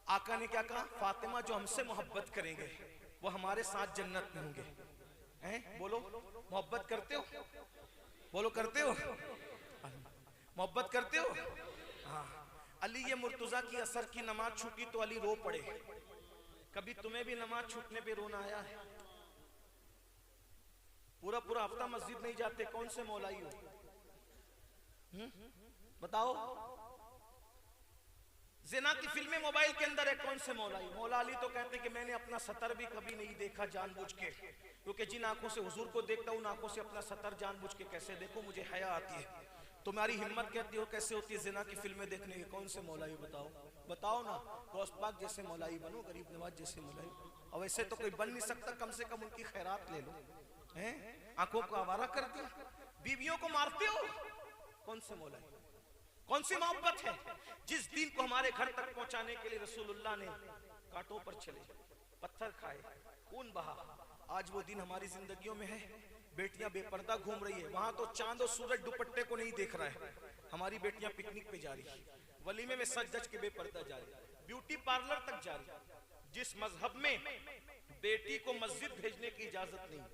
आका ने क्या कहा? फातिमा जो हमसे मोहब्बत करेंगे वो हमारे साथ जन्नत में होंगे। हैं? बोलो मोहब्बत करते हो? बोलो करते हो? मोहब्बत करते हो? हाँ। अली ये मुर्तजा की असर की नमाज छूटी तो अली रो पड़े। कभी तुम्हें भी नमाज छूटने पे रोना आया है? पूरा पूरा हफ्ता मस्जिद नहीं जाते, कौन से मौलाई हो? बताओ। ज़िना की फिल्में मोबाइल के अंदर है, कौन से मौलाई? मौला अली तो कहते हैं कि मैंने अपना सतर भी कभी नहीं देखा जानबूझ के, क्योंकि जिन आंखों से हुजूर को देखता हूं उन आंखों से अपना सतर जानबूझ के कैसे देखो, मुझे हया आती है। तुम्हारी हिम्मत कहती हो कैसे होती है ज़िना की फिल्में देखने की? कौन से मौलाई? बताओ बताओ ना। गौस पाक जैसे मौलाई बनो, गरीब नवाज जैसे मौलाई। और वैसे तो कोई बन नहीं सकता, कम से कम उनकी खैरात ले लो। हैं? आंखों को आवारा कर दिया, बीवियों को मारते हो, कौन से मौलाई? कौन सी मोहब्बत है? जिस दिन को हमारे घर तक पहुंचाने के लिए रसूलुल्लाह ने कांटों पर चले, पत्थर खाए, खून बहा, आज वो दिन हमारी जिंदगियों में है। बेटियां बेपर्दा घूम रही है, वहां तो चांद और सूरज दुपट्टे को नहीं देख रहा है। हमारी बेटियां पिकनिक पे जा रही है, वलीमे में सज धज के बेपर्दा जा रही, ब्यूटी पार्लर तक जा रही। जिस मजहब में बेटी को मस्जिद भेजने की इजाजत नहीं,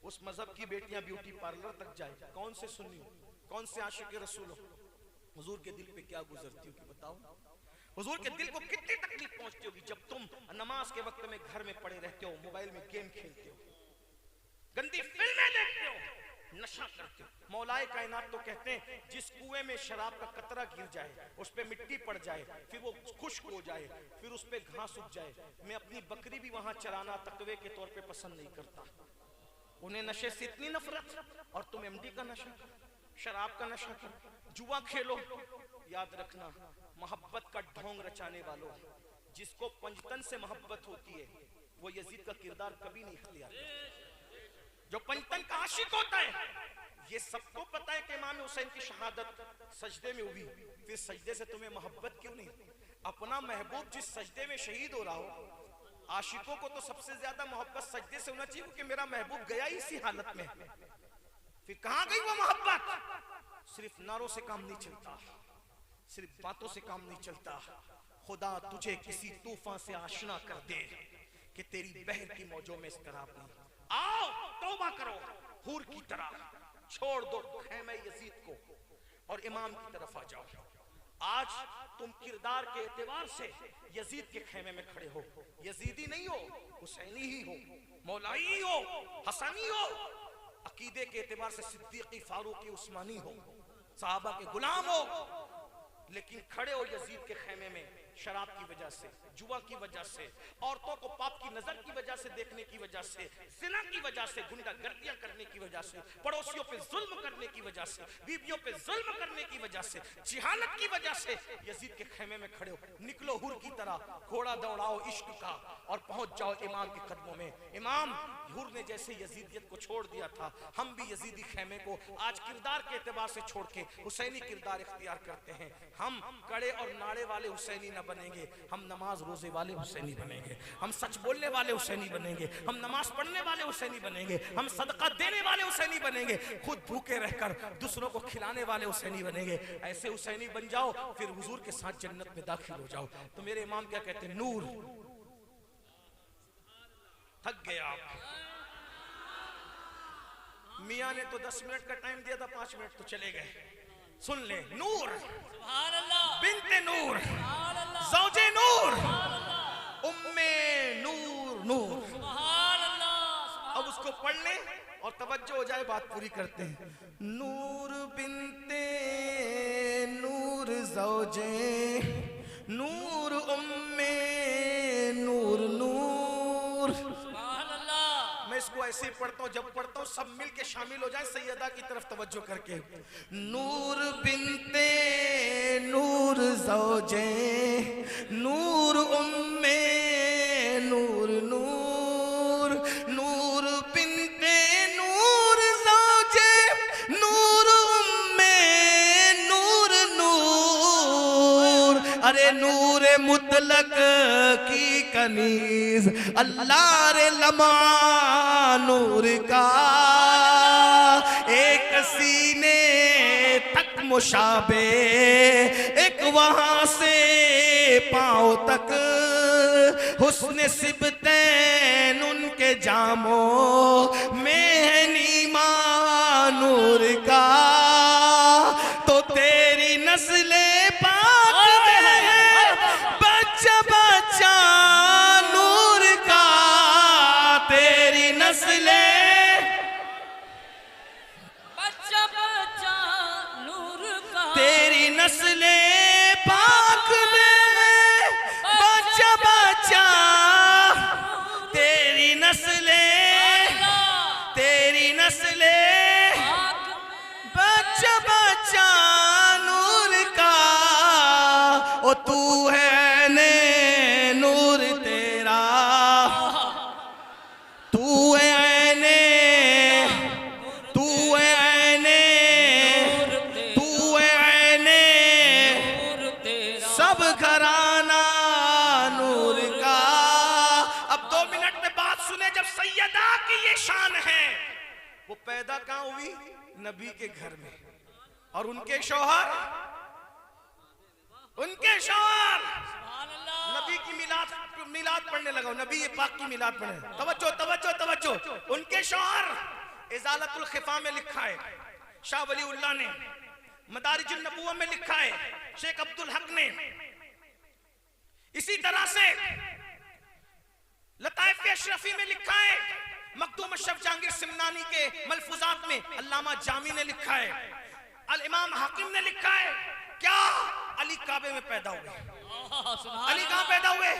उस मजहब की बेटियां ब्यूटी पार्लर तक जाए। कौन से सुन्नी हो? कौन से आशिक रसूल हो? हुजूर के दिल पे क्या गुजरती होगी बताओ? हुजूर के दिल को कितनी तकलीफ पहुंचती होगी जब तुम नमाज के वक्त में घर में पड़े रहते हो, मोबाइल में गेम खेलते हो, गंदी फिल्में देखते हो, नशा करते हो। मौलाए कायनात तो कहते हैं जिस कुएं में शराब का कतरा गिर जाए, उस पे मिट्टी पड़ जाए, फिर वो खुश्क हो जाए, फिर उस पे घास उग जाए, मैं अपनी बकरी भी वहां चराना तकवे के तौर पे पसंद नहीं करता। उन्हें नशे से इतनी नफरत, और तुम एमडी का नशा कर, शराब का नशा कर, जुआ खेलो। याद रखना, मोहब्बत का ढोंग रचाने वालों, जिसको पंजतन से मोहब्बत होती है वो यजीद का किरदार कभी नहीं इख्तियार करता। जो पंजतन का आशिक होता है ये सबको पता है कि इमाम हुसैन की शहादत सजदे में हुई, फिर सजदे से तुम्हें मोहब्बत क्यों नहीं? अपना महबूब जिस सजदे में शहीद हो रहा हो, आशिकों को तो सबसे ज्यादा मोहब्बत सजदे से होना चाहिए, क्योंकि मेरा महबूब गया ही इसी हालत में। फिर कहां गई वो मोहब्बत? सिर्फ नारों से काम नहीं चलता, सिर्फ बातों से काम नहीं चलता। खुदा तुझे किसी तूफान से आशना कर दे कि तेरी बहर की मौजों में इस्तराब नहीं। आओ तौबा करो, हूर की तरह छोड़ दो खेमे यजीद को और इमाम की तरफ आ जाओ। आज तुम किरदार के एतबार से यजीद के खेमे में खड़े हो। यजीदी नहीं हो, हुसैनी ही हो, मौलाई हो, हसनी हो, अकीदे के एतबार से सिद्दीकी, फारूकी, उस्मानी हो, साहबा के गुलाम हो, लेकिन खड़े हो यजीद के खेमे में शराब की वजह से, जुआ की वजह से, औरतों को पाप की नजर की वजह से देखने की वजह से, जिना की वजह से, गुंडागर्दियां करने की वजह से, पड़ोसियों पे जुल्म करने की वजह से, बीवियों पे जुल्म करने की वजह से, जिहालत की वजह से यजीद के खेमे में खड़े हो। निकलो हुर की तरह, घोड़ा दौड़ाओ इश्क का और पहुंच जाओ इमाम के कदमों में। इमाम हुर ने जैसे यजीदियत को छोड़ दिया था, हम भी यजीदी खेमे को आज किरदार के एतबार से छोड़ के हुसैनी किरदार इख्तियार करते हैं। हम कड़े और नाड़े वाले हुसैनी न बनेंगे, हम नमाज रोजे वाले हुसैनी बनेंगे, हम सच बोलने वाले हुसैनी बनेंगे, हम नमाज पढ़ने वाले हुसैनी बनेंगे, हम सदका देने वाले हुसैनी बनेंगे, खुद भूखे रहकर दूसरों को खिलाने वाले हुसैनी बनेंगे। ऐसे हुसैनी बन जाओ, फिर हुजूर के साथ जन्नत में दाखिल हो जाओ। तो मेरे इमाम क्या कहते हैं? नूर। थक गए आप? मियां ने तो 10 मिनट का टाइम दिया था, 5 मिनट तो चले गए। सुन ले, नूर, बिन्ते नूर, ज़ौजे नूर, उम्मे नूर, नूर। अब उसको पढ़ ले और तवज्जो हो जाए, बात पूरी करते हैं। नूर बिन्ते नूर, ज़ौजे नूर, उम्मे नूर, नूर। मैं इसको ऐसे पढ़ता हूँ, जब पढ़ता हूँ सब मिल के शामिल हो जाए सैयदा की तरफ तवज्जो करके। नूर बिन्ते नूर, ज़ौजे नूर, उम्मे नूर, नूर, नूर बिन्ते नूर, ज़ौजे नूर, उम्मे नूर, नूर। अरे नूर मुतलक की कनीज अल्लाह रे लमा नूर का, एक सीने तक मुशाबे, एक वहां से पांव तक, हुस्न सिबतैन उनके जामों में है नीमा नूर का। तो तेरी नस्ले पाक में है बच्चा बच्चा नूर का, तेरी नस्ले बच्चा बच्चा नूर का, तेरी नस्ले पाक में बच्चा बच्चा, तेरी नस्ले, तेरी नस्ले बच्चा बच्चा नूर का। ओ तू है ने नूर तेरा, तू है ऐने, तू है ऐने, तू है ऐने सब घराना नूर का। अब 2 मिनट में बात सुने, जब सैयदा की ये शान है, वो पैदा कहाँ हुई? नबी के घर में। और उनके शौहर, उनके शौहर नबी की मिलाद पढ़ने लगा, नबी ये पाक की मिलाद पढ़ने। तवज्जो तवज्जो तवज्जो। उनके शौहर इजालतुल खिफा में लिखा है, शाह वली उल्लाह ने, मदारिजुन नबुव्वह में लिखा है, शेख अब्दुल हक ने, इसी तरह से लताइफ अशरफी में लिखा है, मखदूम अशरफ जहांगीर सिमनानी के मलफूजात में अल्लामा जामी ने लिखा है, अल इमाम हाकिम ने लिखा है। क्या अली काबे में पैदा हुए? अली कहां पैदा हुए?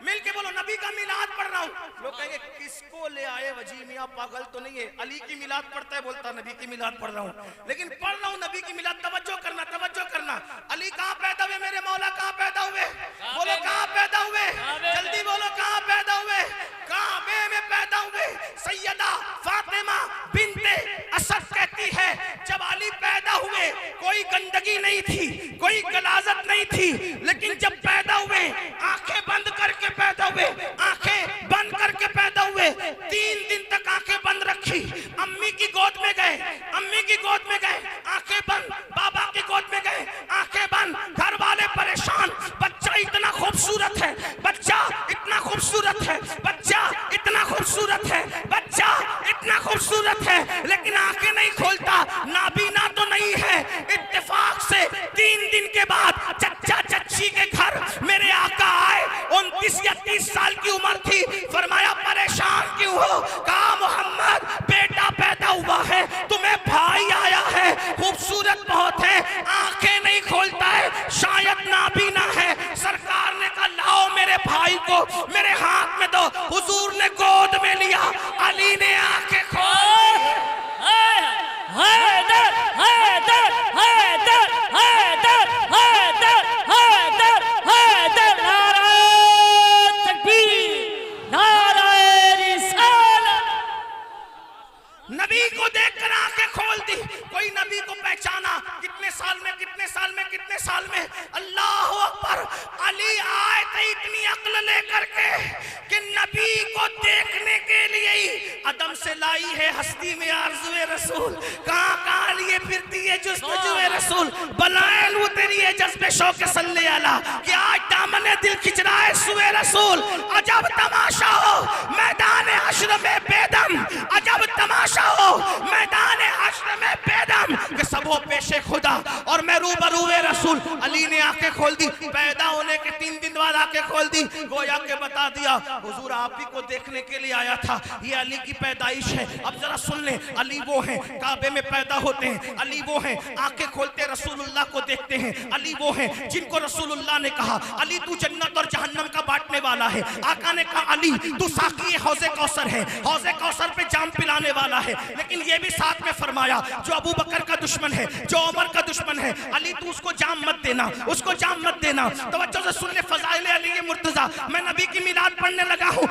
मिल के बोलो, नबी का मिलाद पढ़ रहा हूं। लोग कहेंगे किसको ले आए वजी मियां, पागल तो नहीं है? अली की मिलाद पढ़ता है, बोलता नबी की मिलाद पढ़ रहा हूं, लेकिन पढ़ रहा हूं नबी की मिलाद। तवज्जो करना, तवज्जो करना। अली कहां पैदा हुए? मेरे मौला कहां पैदा हुए? बोलो कहां पैदा हुए? जल्दी बोलो कहां पैदा हुए? काबे में पैदा हुए। सैयदा फातिमा बिन्ते असद कहती है, जिंदगी नहीं थी, कोई गलाजत नहीं थी, लेकिन जब पैदा हुए आंखें बंद करके पैदा हुए, आंखें बंद करके पैदा हुए। 3 दिन तक आंखें बंद रखी, अम्मी की गोद में गए, अम्मी की गोद में गए, आंखें बंद, बाबा की गोद में गए, आंखें बंद, घर वाले परेशान। बच्चा इतना खूबसूरत है, बच्चा इतना खूबसूरत है, बच्चा इतना खूबसूरत है, बच्चा इतना खूबसूरत है, लेकिन आंखें नहीं खोलता, नाबीना तो नहीं है। इत्तेफाक से 3 दिन के बाद चच्चा चच्ची के घर मेरे आका आए। 29 या 30 साल की उम्र थी। फरमाया परेशान क्यों हो? कहा मोहम्मद बेटा पैदा हुआ है, तुम्हें भाई आया है, खूबसूरत बहुत है, आंखें नहीं खोलता है, शायद नाबीना है। सरकार ने कहा लाओ मेरे भाई को मेरे हाथ में दो। हुजूर ने गोद में लिया, अली ने आंखें खोल। हैदर हैदर हैदर हैदर हैदर हैदर हैदर, नाराए तकबीर, नाराए रिसालत। नबी को देखकर आंखें खोल दी। कोई नबी को पहचाना, कितने साल में, कितने साल में, कितने साल में? अल्लाह अकबर। अली आए थे इतनी अक्ल लेकर के कि नबी को देखने के लिए ही अदम से लाई है हस्ती में आरज़ुए रसूल। कहां कहां लिए फिरती है जुस्तजुए रसूल। बनाए लू तेरी है जज्बे शौक सल्ले अला कि आज दामन दिल खिंच रहा है सुए रसूल। अजब तमाशा हो मैदान हश्र में बेदम, अजब तमाशा हो मैदान हश्र में बेदम कि सब हो पेशे खुदा और मैं रूबरू रसूल। अली ने आंखें खोल दी, पैदा होने के 3 दिन बाद आंखें खोल दी, गोया के बता दिया हुजूर आप ही को देखने के लिए आया था, ये अली की पैदाइश है। अब जरा सुन ले, अली वो हैं काबे में पैदा होते हैं, अली वो हैं आंखें खोलते रसूलुल्लाह को देखते हैं, अली वो हैं जिनको रसूलुल्लाह ने कहा अली तू जन्नत और जहन्नम का बांटने वाला है। आका ने कहा अली तू साकी हौज़े कौसर है, हौज़े कौसर पे जाम पिलाने वाला है। लेकिन ये भी साथ में फरमाया जो अबू बकर का दुश्मन है, जो उमर का दुश्मन है, अली तू उसको जाम मत देना, उसको जाम मत देना। तवज्जो से सुन ले फज़ाइल अली मुर्तज़ा। मैं नबी की मिलाद पढ़ने लगा हूँ,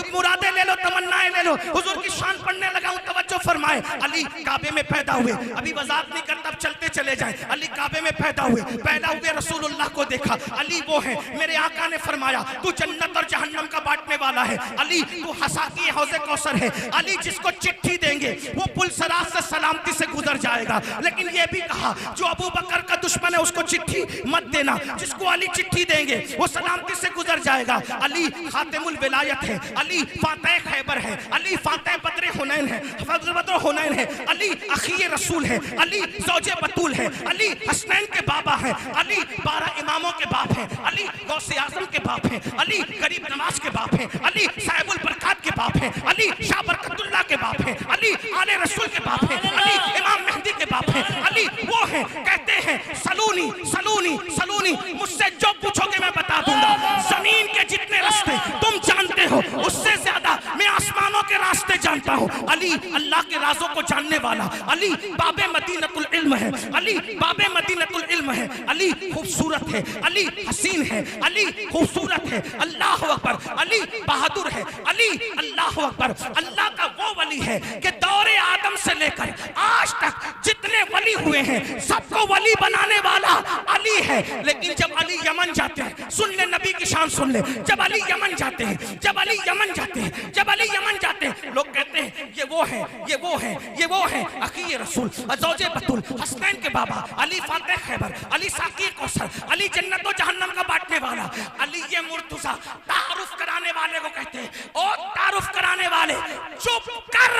मुरादें ले लो, तमन्नाएं ले लो, हुजूर की शान पढ़ने लगा हूँ। तवज्जो फरमाए, अली काबे में पैदा हुए, अभी वज़ाहत नहीं करता, चलते चले जाए। अली काबे में पैदा हुए, पैदा हुए रसूलुल्लाह को देखा, अली वो है। मेरे आका ने फरमाया तू जन्नत और जहन्नम का बांटने वाला है, अली तू हसाकी हौज़े कौसर है, अली जिसको चिट्ठी देंगे वो पुल सरात से सलामती से गुजर जाएगा। लेकिन ये भी कहा जो अबू बकर का दुश्मन है उसको चिट्ठी मत देना, जिसको अली चिट्ठी देंगे वो सलामती से गुजर जाएगा। अली खातिमुल विलायत है, अली फातह खैबर है, अली फातह बद्र हुनैन है, बद्र हुनैन है, अली अखी रसूल है, अली ज़ौजे बतूल है, अली हसनैन के बाबा है, अली 12 इमामों के बाप हैं, अली गौसे आज़म के बाप हैं, अली गरीब नवाज के बाप हैं, अली साहिबुल बरकात के बाप हैं, अली शाह बरकतुल्लाह के बाप हैं, अली आले रसूल के बाप हैं, अली इमाम मेहदी के बाप हैं। अली वो हैं, कहते हैं सलूनी सलूनी सलूनी, मुझसे जो पूछोगे मैं बता दूंगा। जमीन के जितने रास्ते तुम जानते हो उससे ज्यादा मैं आसमानों के रास्ते जानता हूँ। अली अल्लाह के राजों को जानने वाला, अली बाबे मदीनतुल इल्म है, अली बाबे मदीनतुल इल्म है, अली खूबसूरत है, अली हसीन है, अली खूबसूरत है, अल्लाह अकबर, अली बहादुर है, अली अल्लाह अकबर। अल्लाह का वो वली है कि दौरे आदम से लेकर आज तक जितने वली हुए हैं सबको वली बनाने वाला अली है। लेकिन जब अली यमन जाते हैं, सुन ले नबी की शान सुन ले, जब अली यमन जाते हैं, जब अली यमन जाते हैं, जब अली यमन जाते हैं, लोग कहते हैं ये वो है, ये वो है, ये वो है, अखी रसूल, ज़ौजे बतूल, हसनैन के बाबा, अली फातह खैबर, अली साकी कौसर, अली जन्नत और जहन्नम का बांटने वाला, अली ये मुर्तज़ा। तारुफ कराने वाले को कहते हैं ओ तारुफ कराने वाले चुप कर।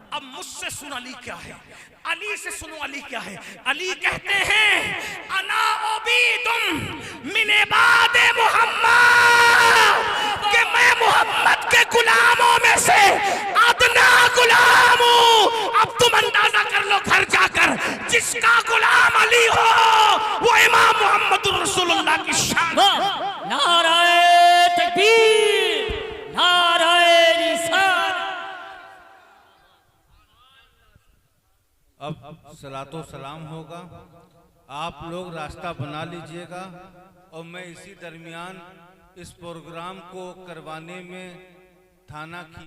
अब मुझसे सुन अली क्या है, अली से सुनो अली क्या है। अली कहते हैं अना उबीदुम मिन इबादे मोहम्मद, कि मैं मोहम्मद के गुलामों में से अदना गुलाम हूं। अब तुम अंदाजा कर लो घर जाकर, जिसका गुलाम अली हो वो इमाम मोहम्मद रसूलुल्लाह की शान। नाराए तकबीर, नाराए रिसालत। अब सलातो सलाम होगा, आप लोग रास्ता बना लीजिएगा और मैं इसी दरमियान इस प्रोग्राम को करवाने में थाना की